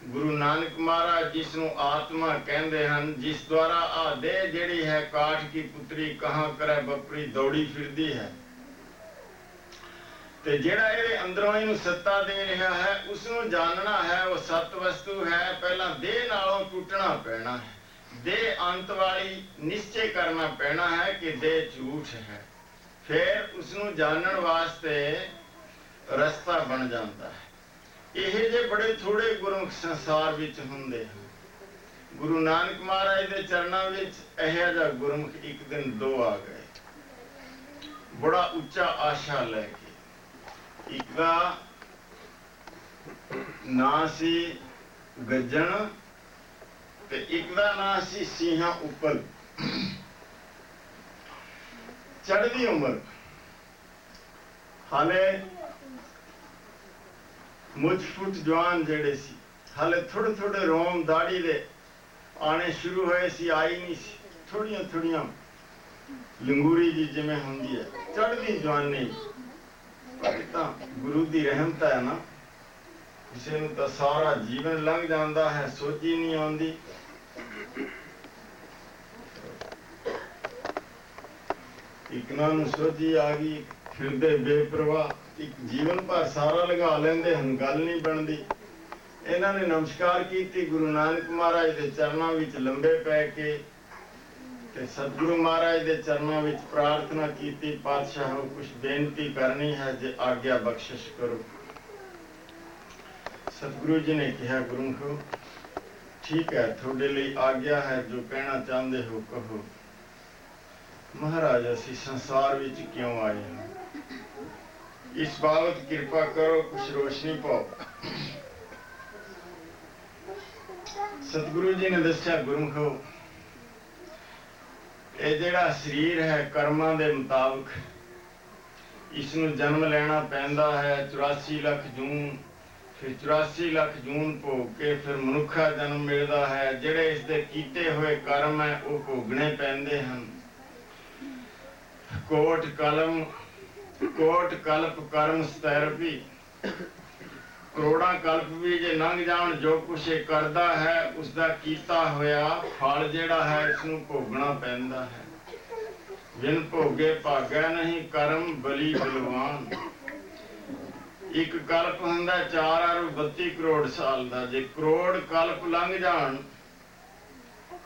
ਗੁਰੂ ਨਾਨਕ ਮਹਾਰਾਜ ਜਿਸ ਨੂੰ ਆਤਮਾ ਕਹਿੰਦੇ ਹਨ, ਜਿਸ ਦੁਆਰਾ ਆ ਦੇਹ ਜਿਹੜੀ ਹੈ ਕਾਠ ਕੀ ਪੁੱਤਰੀ ਕਹਾਂ ਕਰੇ ਬੱਕਰੀ ਦੌੜੀ ਫਿਰਦੀ ਹੈ, ਤੇ ਜਿਹੜਾ ਇਹਦੇ ਅੰਦਰੋਂ ਇਹਨੂੰ ਸੱਤਾ ਦੇ ਰਿਹਾ ਹੈ, ਉਸ ਨੂੰ ਜਾਣਨਾ ਹੈ ਉਹ ਸਤ ਵਸਤੂ ਹੈ। ਪਹਿਲਾਂ ਦੇਹ ਨਾਲੋਂ ਟੁੱਟਣਾ ਪੈਣਾ ਹੈ, ਦੇਹ ਅੰਤ ਵਾਲੀ ਨਿਸ਼ਚੈ ਕਰਨਾ ਪੈਣਾ ਹੈ ਕਿ ਦੇਹ ਝੂਠ ਹੈ, ਫਿਰ ਉਸ ਨੂੰ ਜਾਣਨ ਵਾਸਤੇ ਰਸਤਾ ਬਣ ਜਾਂਦਾ ਹੈ। ਇਹ ਜੇ ਬੜੇ ਥੋੜੇ ਗੁਰਮੁਖ ਸੰਸਾਰ ਵਿੱਚ ਹੁੰਦੇ ਹਨ। ਗੁਰੂ ਨਾਨਕ ਮਹਾਰਾਜ ਦੇ ਚਰਨਾਂ ਵਿੱਚ ਇਹੋ ਜਿਹਾ ਗੁਰਮੁਖ ਇੱਕ ਦਿਨ ਦੋ ਆ ਗਏ, ਬੜਾ ਉੱਚਾ ਆਸ਼ਾ ਲੈ ਕੇ। ਇੱਕ ਦਾ ਨਾਂ ਸੀ ਗੱਜਣ ਤੇ ਇੱਕ ਦਾ ਨਾਂ ਸੀ ਸਿੰਘਾਂ ਉੱਪਰ। ਚੜ੍ਹਦੀ ਉਮਰ, ਹਾਲੇ ਮੁੱਛ ਫੁੱਟ ਜਵਾਨ ਜਿਹੜੇ ਸੀ, ਹਾਲੇ ਥੋੜੇ ਥੋੜੇ ਰੋਮ ਦਾੜੀ ਦੇ ਆਣੇ ਸ਼ੁਰੂ ਹੋਏ ਸੀ, ਆਈ ਨਹੀਂ ਸੀ, ਥੋੜੀਆਂ ਥੋੜੀਆਂ ਲੰਗੂਰੀ ਜੀ ਜਿਵੇਂ ਹੁੰਦੀ ਹੈ, ਚੜ੍ਹਦੀ ਜਵਾਨੀ। ਪਰ ਤਾਂ ਗੁਰੂ ਦੀ ਰਹਿਮਤ ਹੈ ਨਾ, ਕਿਸੇ ਨੂੰ ਤਾਂ ਸਾਰਾ ਜੀਵਨ ਲੰਘ ਜਾਂਦਾ ਹੈ, ਸੋਝੀ ਨਹੀਂ ਆਉਂਦੀ। ਇੱਕ ਨੂੰ ਸੋਝੀ ਆ ਗਈ, ਫਿਰਦੇ ਬੇਪਰਵਾਹ, ਇੱਕ ਜੀਵਨ ਭਰ ਸਾਰਾ ਲਗਾ ਲੈਂਦੇ ਹਨ, ਗੱਲ ਨਹੀਂ ਬਣਦੀ। ਇਹਨਾਂ ਨੇ ਨਮਸਕਾਰ ਕੀਤੀ ਗੁਰੂ ਨਾਨਕ ਮਹਾਰਾਜ ਦੇ ਚਰਨਾਂ ਵਿੱਚ ਲੰਬੇ ਪੈ ਕੇ, ਤੇ ਸਤਿਗੁਰੂ ਮਹਾਰਾਜ ਦੇ ਚਰਨਾਂ ਵਿੱਚ ਪ੍ਰਾਰਥਨਾ ਕੀਤੀ, ਪਾਤਸ਼ਾਹ ਕੁਛ ਬੇਨਤੀ ਕਰਨੀ ਹੈ, ਜੇ ਆਗਿਆ ਬਖਸ਼ਿਸ਼ ਕਰੋ। ਸਤਿਗੁਰੂ ਜੀ ਨੇ ਕਿਹਾ, ਗੁਰਮੁਖੋ ਠੀਕ ਹੈ, ਤੁਹਾਡੇ ਲਈ ਆਗਿਆ ਹੈ, ਜੋ ਕਹਿਣਾ ਚਾਹੁੰਦੇ ਹੋ ਕਹੋ। ਮਹਾਰਾਜ ਅਸੀਂ ਸੰਸਾਰ ਵਿੱਚ ਕਿਉਂ ਆਏ ਹਾਂ, ਇਸ ਬਾਬਤ ਕਿਰਪਾ ਕਰੋ, ਕੁਛ ਰੋਸ਼ਨੀ ਪਾਓ। ਸਤਿਗੁਰੂ ਜੀ ਨੇ ਦੱਸਿਆ, ਗੁਰਮੁਖੋ ਇਹ ਜਿਹੜਾ ਸਰੀਰ ਹੈ ਕਰਮਾਂ ਦੇ ਮੁਤਾਬਕ ਇਸ ਨੂੰ ਜਨਮ ਲੈਣਾ ਪੈਂਦਾ ਹੈ। 84 ਲੱਖ ਜੂਨ, ਫਿਰ 84 ਲੱਖ ਜੂਨ ਭੋਗ ਕੇ ਫਿਰ ਮਨੁੱਖਾ ਜਨਮ ਮਿਲਦਾ ਹੈ। ਜਿਹੜੇ ਇਸ ਦੇ ਕੀਤੇ ਹੋਏ ਕਰਮ ਹੈ ਉਹ ਭੋਗਣੇ ਪੈਂਦੇ ਹਨ। ਕੋਟ ਕਲਪ ਕਰਮ ਸਤੈਰਪੀ, ਕਰੋੜਾਂ ਕਲਪ ਵੀ ਜੇ ਲੰਘ ਜਾਣ, ਜੋ ਕੁਛ ਇਹ ਕਰਦਾ ਹੈ ਉਸ ਦਾ ਕੀਤਾ ਹੋਇਆ ਫਲ ਜਿਹੜਾ ਹੈ ਇਸ ਨੂੰ ਭੋਗਣਾ ਪੈਂਦਾ ਹੈ। ਬਿਨ ਭੋਗੇ ਭਾਗੈ ਨਹੀਂ, ਕਰਮ ਬਲੀ ਬਲਵਾਨ। ਇੱਕ ਕਲਪ ਹੁੰਦਾ 4 ਅਰਬ 32 ਕਰੋੜ ਸਾਲ ਦਾ। ਜੇ ਕਰੋੜ ਕਲਪ ਲੰਘ ਜਾਣ,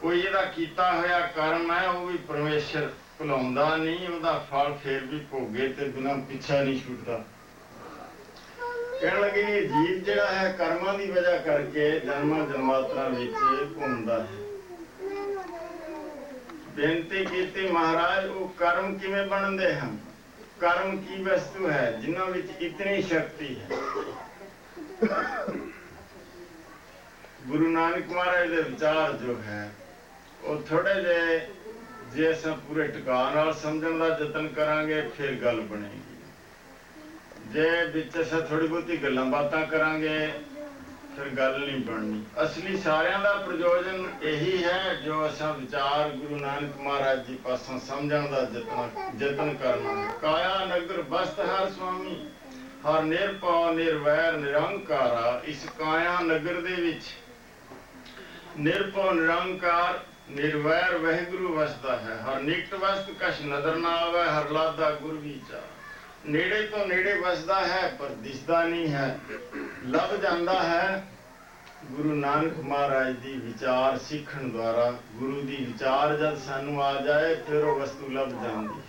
ਕੋਈ ਇਹਦਾ ਕੀਤਾ ਹੋਇਆ ਕਰਮ ਹੈ ਉਹ ਵੀ ਪਰਮੇਸ਼ਰ ਭੁਲਾਉਂਦਾ ਨਹੀਂ, ਉਹਦਾ ਫਲ ਫਿਰ ਵੀ ਭੋਗੇ ਤੇ ਬਿਨਾਂ ਪਿੱਛਾ ਨਹੀਂ ਛੁੱਟਦਾ। ਕਹਿਣ ਲੱਗੇ ਜੀਵ ਜਿਹੜਾ ਹੈ ਕਰਮਾਂ ਦੀ ਵਜ੍ਹਾ ਕਰਕੇ ਜਨਮਾਂ ਜਨਮਾਂਤਰਾਂ ਵਿੱਚ ਘੁੰਮਦਾ ਹੈ। ਬੇਨਤੀ ਕੀਤੀ, ਮਹਾਰਾਜ ਉਹ ਕਰਮ ਕਿਵੇਂ ਬਣਦੇ ਹਨ? ਕਰਮ ਕੀ ਵਸਤੂ ਹੈ ਜਿਨ੍ਹਾਂ ਵਿੱਚ ਇਤਨੀ ਸ਼ਕਤੀ ਹੈ? ਗੁਰੂ ਨਾਨਕ ਮਹਾਰਾਜ ਦੇ ਵਿਚਾਰ ਜੋ ਹੈ ਉਹ ਥੋੜੇ ਜਿਹੇ, ਜੇ ਅਸੀਂ ਪੂਰੇ ਟਿਕਾ ਨਾਲ ਸਮਝਣ ਦਾ ਯਤਨ ਕਰਾਂਗੇ ਫਿਰ ਗੱਲ ਬਣੇਗੀ। ਜੇ ਵਿੱਚ ਅਸੀਂ ਥੋੜੀ ਬਹੁਤੀ ਗੱਲਾਂ ਬਾਤਾਂ ਕਰਾਂਗੇ ਫਿਰ ਗੱਲ ਨਹੀਂ ਬਣਨੀ। ਅਸਲੀ ਸਾਰਿਆਂ ਦਾ ਪ੍ਰਯੋਜਨ ਇਹੀ ਹੈ ਜੋ ਅਸਾਂ ਵਿਚਾਰ ਗੁਰੂ ਨਾਨਕ ਮਹਾਰਾਜ ਜੀ ਪਾਸੋਂ ਸਮਝਣ ਦਾ ਯਤਨ ਕਰਨਾ ਹੈ। ਕਾਇਆ ਨਗਰ ਬਸਤ ਹਰ ਸੁਆਮੀ, ਹਰ ਨਿਰਭਉ ਨਿਰਵੈਰ ਨਿਰੰਕਾਰਾ। ਇਸ ਕਾਇਆ ਨਗਰ ਦੇ ਵਿੱਚ ਨਿਰਭਉ ਨਿਰੰਕਾਰ ਨਿਰਵੈਰ ਵਾਹਿਗੁਰੂ ਵਸਦਾ ਹੈ। ਹਰ ਨਿਕਟ ਵਸਤ ਕਛ ਨਦਰ ਨਾ ਆਵੇ, ਹਰ ਲਾਦਾ ਗੁਰ ਵਿਚਾਰ। ਨੇੜੇ ਤੋਂ ਨੇੜੇ ਵਸਦਾ ਹੈ ਪਰ ਦਿਸਦਾ ਨਹੀਂ ਹੈ, ਲੱਭ ਜਾਂਦਾ ਹੈ ਗੁਰੂ ਨਾਨਕ ਮਹਾਰਾਜ ਦੀ ਵਿਚਾਰ ਸਿੱਖਣ ਦੁਆਰਾ। ਗੁਰੂ ਦੀ ਵਿਚਾਰ ਜਦ ਸਾਨੂੰ ਆ ਜਾਏ ਫਿਰ ਉਹ ਵਸਤੂ ਲੱਭ ਜਾਂਦੀ,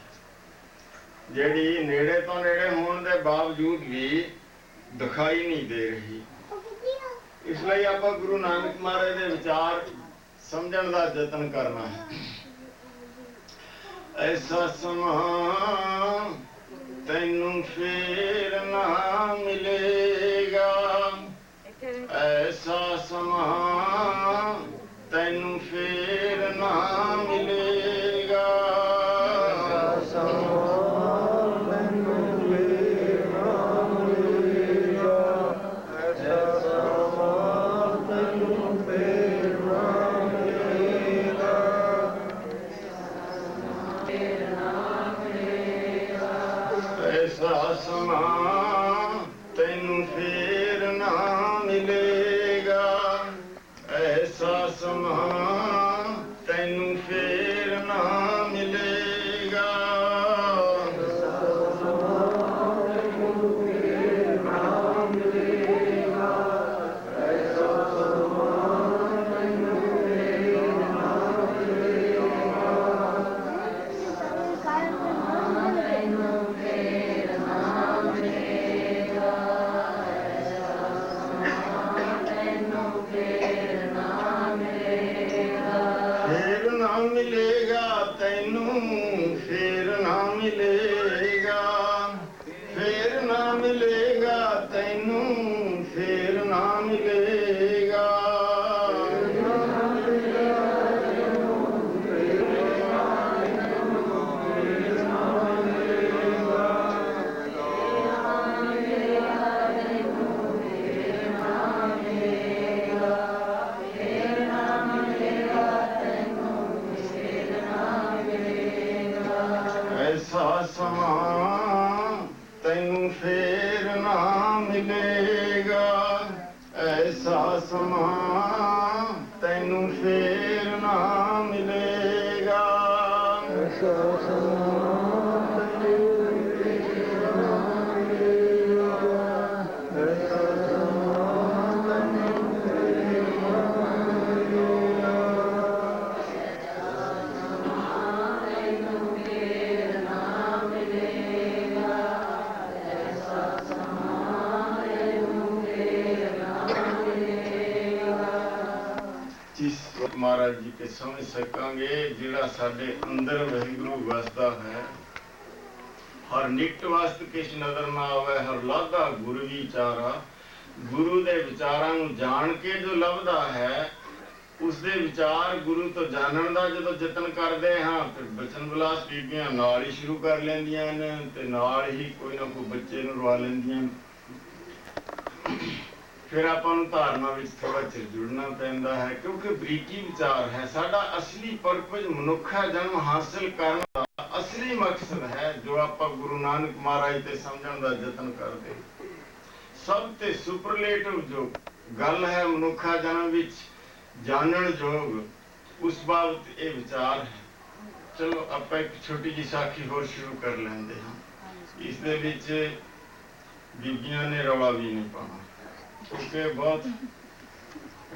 ਜਿਹੜੀ ਨੇੜੇ ਤੋਂ ਨੇੜੇ ਹੋਣ ਦੇ ਬਾਵਜੂਦ ਵੀ ਦਿਖਾਈ ਨਹੀਂ ਦੇ ਰਹੀ। ਇਸ ਲਈ ਆਪਾਂ ਗੁਰੂ ਨਾਨਕ ਮਹਾਰਾਜ ਦੇ ਵਿਚਾਰ ਸਮਝਣ ਦਾ ਯਤਨ ਕਰਨਾ ਹੈ। ਐਸਾ ਸਮਾਂ ਤੈਨੂੰ ਫੇਰ ਨਾ ਮਿਲੇਗਾ, ਐਸਾ ਸਮਾਂ ਤੈਨੂੰ ਫੇਰ ਨਾ ਮਿਲੇਗਾ। ਐਸਾ ਸਮਾਂ ਤੈਨੂੰ ਫੇਰ ਨਾ ਮਿਲੇਗਾ, ਐਸਾ ਸਮਾਂ ਤੈਨੂੰ ਫੇਰ ਨਾ ਮਿਲੇਗਾ। ਐਸਾ ਸਮਾਂ ਤੈਨੂੰ ਫੇਰ ਨਾ ਮਿਲੇਗਾ, ਐਸਾ ਸਮਾਂ ਤੈਨੂੰ ਫੇਰ ਨਾ ਮਿਲੇਗਾ। ਐਸਾ ਸਮਾਂ ਤੈਨੂੰ ਫੇਰ ਨਾ ਮਿਲੇਗਾ, ਐਸਾ ਸਮਾਂ ਤੈਨੂੰ ਫੇਰ ਨਾ ਮਿਲੇਗਾ। ਫੇਰ ਨਾ ਮਿਲੇਗਾ ਤੈਨੂੰ, ਫੇਰ ਨਾ ਮਿਲੇਗਾ, ਫੇਰ ਨਾ ਮਿਲੇਗਾ ਤੈਨੂੰ, ਫੇਰ ਨਾ ਮਿਲੇਗਾ। ਐਸਾ ਸਮਾਂ ਤੈਨੂੰ ਫੇਰ ਨਾ ਮਿਲੇਗਾ, ਐਸਾ ਸਮਾਂ ਤੈਨੂੰ ਫੇਰ ਨਾ ਮਿਲੇਗਾ। ਐਸਾ ਸਮਾਂ ਤੈਨੂੰ ਫੇਰ ਨਾ ਮਿਲੇਗਾ, ਐਸਾ ਸਮਾਂ ਤੈਨੂੰ ਫੇਰ ਨਾ ਮਿਲੇਗਾ। ਜਿਸ ਮਹਾਰਾਜ ਜੀ ਕੇ ਸਮਝ ਸਕਾਂਗੇ ਜਿਹੜਾ ਸਾਡੇ ਅੰਦਰ ਵਾਹਿਗੁਰੂ ਵਸਦਾ ਹੈ। ਹਰ ਨਿਕਟ ਵਸਤ ਕਿਛ ਨਜ਼ਰ ਨਾ ਆਵੇ, ਹਰ ਲਾਦਾ ਗੁਰ ਵਿਚਾਰਾ। ਗੁਰੂ ਦੇ ਵਿਚਾਰਾਂ ਨੂੰ ਜਾਣ ਕੇ ਜੋ ਲੱਭਦਾ ਹੈ, ਉਸ ਦੇ ਵਿਚਾਰ ਗੁਰੂ ਤੋਂ ਜਾਣਨ ਦਾ ਜਦੋਂ ਯਤਨ ਕਰਦੇ ਹਾਂ ਫਿਰ ਬਚਨ ਵਿਲਾਸ ਬੀਬੀਆਂ ਨਾਲ ਹੀ ਸ਼ੁਰੂ ਕਰ ਲੈਂਦੀਆਂ ਨੇ ਤੇ ਨਾਲ ਹੀ ਕੋਈ ਨਾ ਕੋਈ ਬੱਚੇ ਨੂੰ ਰਵਾ ਲੈਂਦੀਆਂ। ਫਿਰ ਆਪਾਂ ਨੂੰ ਧਾਰਨਾ ਵਿੱਚ ਥੋੜਾ ਚਿਰ ਜੁੜਨਾ ਪੈਂਦਾ ਹੈ, ਕਿਉਂਕਿ ਬਰੀਕੀ ਵਿਚਾਰ ਹੈ। ਸਾਡਾ ਅਸਲੀ ਪਰਪਸ ਮਨੁੱਖਾ ਜਨਮ ਹਾਸਲ ਕਰਨ ਦਾ ਅਸਲੀ ਮਕਸਦ ਹੈ, ਜੋ ਆਪਾਂ ਗੁਰੂ ਨਾਨਕ ਮਹਾਰਾਜ ਤੇ ਸਮਝਣ ਦਾ ਯਤਨ ਕਰਦੇ। ਸਭ ਤੇ ਸੁਪਰਲੇਟਿਵ ਜੋ ਗੱਲ ਹੈ ਮਨੁੱਖਾ ਜਨਮ ਵਿੱਚ ਜਾਣਨ ਯੋਗ, ਉਸ ਬਾਬਤ ਇਹ ਵਿਚਾਰ ਹੈ। ਚਲੋ ਆਪਾਂ ਇੱਕ ਛੋਟੀ ਜਿਹੀ ਸਾਖੀ ਹੋਰ ਸ਼ੁਰੂ ਕਰ ਲੈਂਦੇ ਹਾਂ। ਇਸ ਦੇ ਵਿੱਚ ਬੀਬੀਆਂ ਨੇ ਰੌਲਾ ਵੀ ਨਹੀਂ ਪਾਉਣਾ, ਕਿਉਂਕਿ ਬਹੁਤ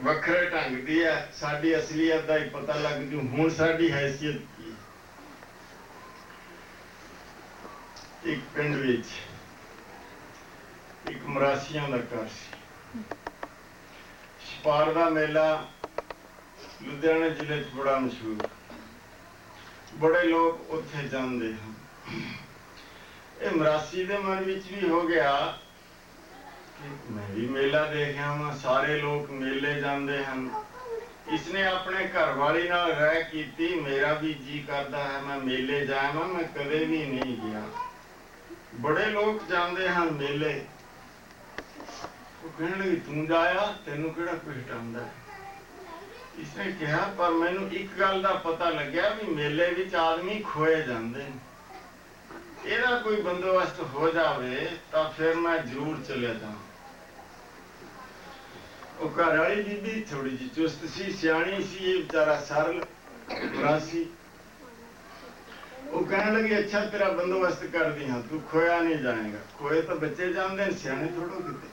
ਵੱਖਰੇ ਢੰਗ ਦੀ ਹੈ। ਸਾਡੀ ਅਸਲੀਅਤ ਦਾ ਹੀ ਪਤਾ ਲੱਗ ਜੂ ਹੁਣ ਸਾਡੀ ਹੈਸੀਅਤ ਕੀ ਹੈ। ਇੱਕ ਪਿੰਡ ਵਿੱਚ ਇੱਕ ਮਰਾਸੀਆਂ ਦਾ ਘਰ ਸੀ। ਛਪਾਰ ਦਾ ਮੇਲਾ ਲੁਧਿਆਣਾ ਜ਼ਿਲ੍ਹੇ 'ਚ ਬੜਾ ਮਸ਼ਹੂਰ, ਬੜੇ ਲੋਕ ਉੱਥੇ ਜਾਂਦੇ ਹਨ। ਇਹ ਮਰਾਸੀ ਦੇ ਮਨ ਵਿੱਚ ਵੀ ਹੋ ਗਿਆ ਕਿ ਮੈਂ ਵੀ ਮੇਲਾ ਦੇਖਿਆ ਵਾਂ, ਸਾਰੇ ਲੋਕ ਮੇਲੇ ਜਾਂਦੇ ਹਨ। ਇਸਨੇ ਆਪਣੇ ਘਰ ਵਾਲੀ ਨਾਲ ਰਹਿ ਕੀਤੀ, ਮੇਰਾ ਵੀ ਜੀ ਕਰਦਾ ਹੈ ਮੈਂ ਮੇਲੇ ਜਾਵਾਂ, ਮੈਂ ਕਦੇ ਵੀ ਨਹੀਂ ਗਿਆ। ਬੜੇ ਲੋਕ ਜਾਂਦੇ ਹਨ ਮੇਲੇ, ਉਹ ਕਹਿਣ ਲੱਗੀ ਤੂੰ ਜਾਇਆ, ਤੈਨੂੰ ਕਿਹੜਾ ਕੁਛ ਹਟਾਉਂਦਾ। ਇਸਨੇ ਕਿਹਾ ਪਰ ਮੈਨੂੰ ਇੱਕ ਗੱਲ ਦਾ ਪਤਾ ਲੱਗਿਆ ਵੀ ਮੇਲੇ ਵਿੱਚ ਆਦਮੀ ਖੋਏ ਜਾਂਦੇ ਨੇ, ਇਹਦਾ ਕੋਈ ਬੰਦੋਬਸਤ ਹੋ ਜਾਵੇ ਤਾਂ ਫਿਰ ਮੈਂ ਜ਼ਰੂਰ ਚਲਿਆ ਜਾਵਾਂ। ਉਹ ਘਰ ਵਾਲੀ ਬੀਬੀ ਥੋੜੀ ਜਿਹੀ ਚੁਸਤ ਸੀ, ਸਿਆਣੀ ਸੀ, ਇਹ ਵਿਚਾਰਾ ਸਰਲ ਬੁਰਾ ਸੀ। ਉਹ ਕਹਿਣ ਲੱਗੀ ਅੱਛਾ ਤੇਰਾ ਬੰਦੋਬਸਤ ਕਰਦੀ ਹਾਂ, ਤੂੰ ਖੋਇਆ ਨਹੀਂ ਜਾਏਗਾ। ਖੋਏ ਤਾਂ ਬੱਚੇ ਜਾਂਦੇ ਨੇ, ਸਿਆਣੇ ਥੋੜੋ ਕਿਤੇ।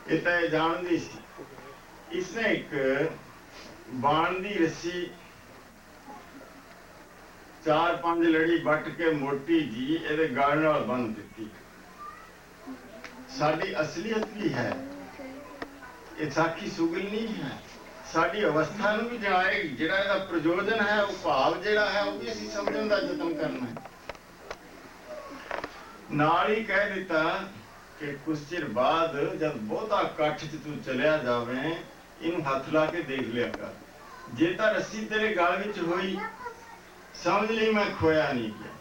ਇਹ ਤਾਂ ਇਹ ਜਾਣਦੀ ਸੀ। ਇਸਨੇ ਇੱਕ ਬਾਣ ਦੀ ਰੱਸੀ 4-5 ਲੜੀ ਵੱਟ ਕੇ ਮੋਟੀ ਜੀ ਇਹਦੇ ਗਲ ਨਾਲ ਬੰਨ ਦਿੱਤੀ। ਸਾਡੀ ਅਸਲੀਅਤ ਵੀ ਹੈ, ਇਹ ਸਾਖੀ ਸੁਗਲ ਨਹੀਂ ਹੈ, ਸਾਡੀ ਅਵਸਥਾ ਨੂੰ ਵੀ ਜਣਾਏਗੀ। ਜਿਹੜਾ ਇਹਦਾ ਪ੍ਰਯੋਜਨ ਹੈ, ਉਹ ਭਾਵ ਜਿਹੜਾ ਹੈ, ਉਹ ਵੀ ਅਸੀਂ ਸਮਝਣ ਦਾ ਯਤਨ ਕਰਨਾ ਹੈ। ਨਾਲ ਹੀ ਕਹਿ ਦਿੱਤਾ ਕਿ ਕੁਝ ਚਿਰ ਬਾਅਦ ਜਦ ਬਹੁਤਾ ਇਕੱਠ 'ਚ ਤੂੰ ਚਲਿਆ ਜਾਵੇਂ, ਇਹਨੂੰ ਹੱਥ ਲਾ ਕੇ ਦੇਖ ਲਿਆ ਕਰ। ਜੇ ਤਾਂ ਰੱਸੀ ਤੇਰੇ ਗਲ ਵਿੱਚ ਹੋਈ, ਸਮਝ ਲਈ ਮੈਂ ਖੋਇਆ ਨਹੀਂ ਗਿਆ।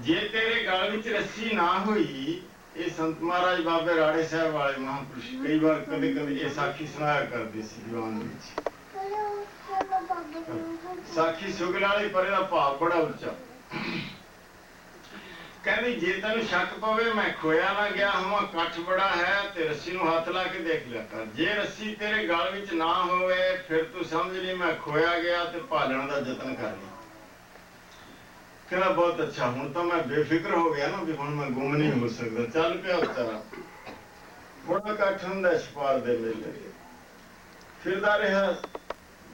ਜੇ ਤੇਰੇ ਗਲ ਵਿੱਚ ਰੱਸੀ ਨਾ ਹੋਈ, ਇਹ ਸੰਤ ਮਹਾਰਾਜ ਬਾਬੇ ਰਾੜੇ ਸਾਹਿਬ ਵਾਲੇ ਮਹਾਂਪੁਰਸ਼ ਕਈ ਵਾਰ ਕਦੇ ਕਦੇ ਇਹ ਸਾਖੀ ਸੁਣਾਇਆ ਕਰਦੇ ਸੀ ਦੀਵਾਨ ਵਿੱਚ। ਸਾਖੀ ਸੁਗਲ ਵਾਲੀ, ਪਰ ਇਹਦਾ ਭਾਵ ਬੜਾ ਉੱਚਾ। ਕਹਿੰਦੀ ਜੇ ਤੈਨੂੰ ਸ਼ੱਕ ਪਵੇ ਮੈਂ ਖੋਇਆ ਨਾ ਗਿਆ ਹੋਵਾਂ, ਇਕੱਠ ਬੜਾ ਹੈ, ਤੇ ਰੱਸੀ ਨੂੰ ਹੱਥ ਲਾ ਕੇ ਦੇਖ ਲਿਆ ਕਰ। ਜੇ ਰੱਸੀ ਤੇਰੇ ਗਲ ਵਿੱਚ ਨਾ ਹੋਵੇ, ਫਿਰ ਤੂੰ ਸਮਝ ਲਈ ਮੈਂ ਖੋਇਆ ਗਿਆ ਤੇ ਭਾਲਣ ਦਾ ਯਤਨ ਕਰ ਲਈ। ਕਹਿੰਦਾ ਬਹੁਤ ਅੱਛਾ, ਹੁਣ ਤਾਂ ਮੈਂ ਬੇਫਿਕਰ ਹੋ ਗਿਆ ਨਾ ਵੀ ਹੁਣ ਮੈਂ ਗੁੰਮ ਨਹੀਂ ਹੋ ਸਕਦਾ। ਚੱਲ ਪਿਆ ਵਿਚਾਰਾ। ਬੜਾ ਇਕੱਠ ਹੁੰਦਾ ਛਪਾਰ ਦੇ ਮੇਲੇ, ਫਿਰਦਾ ਰਿਹਾ।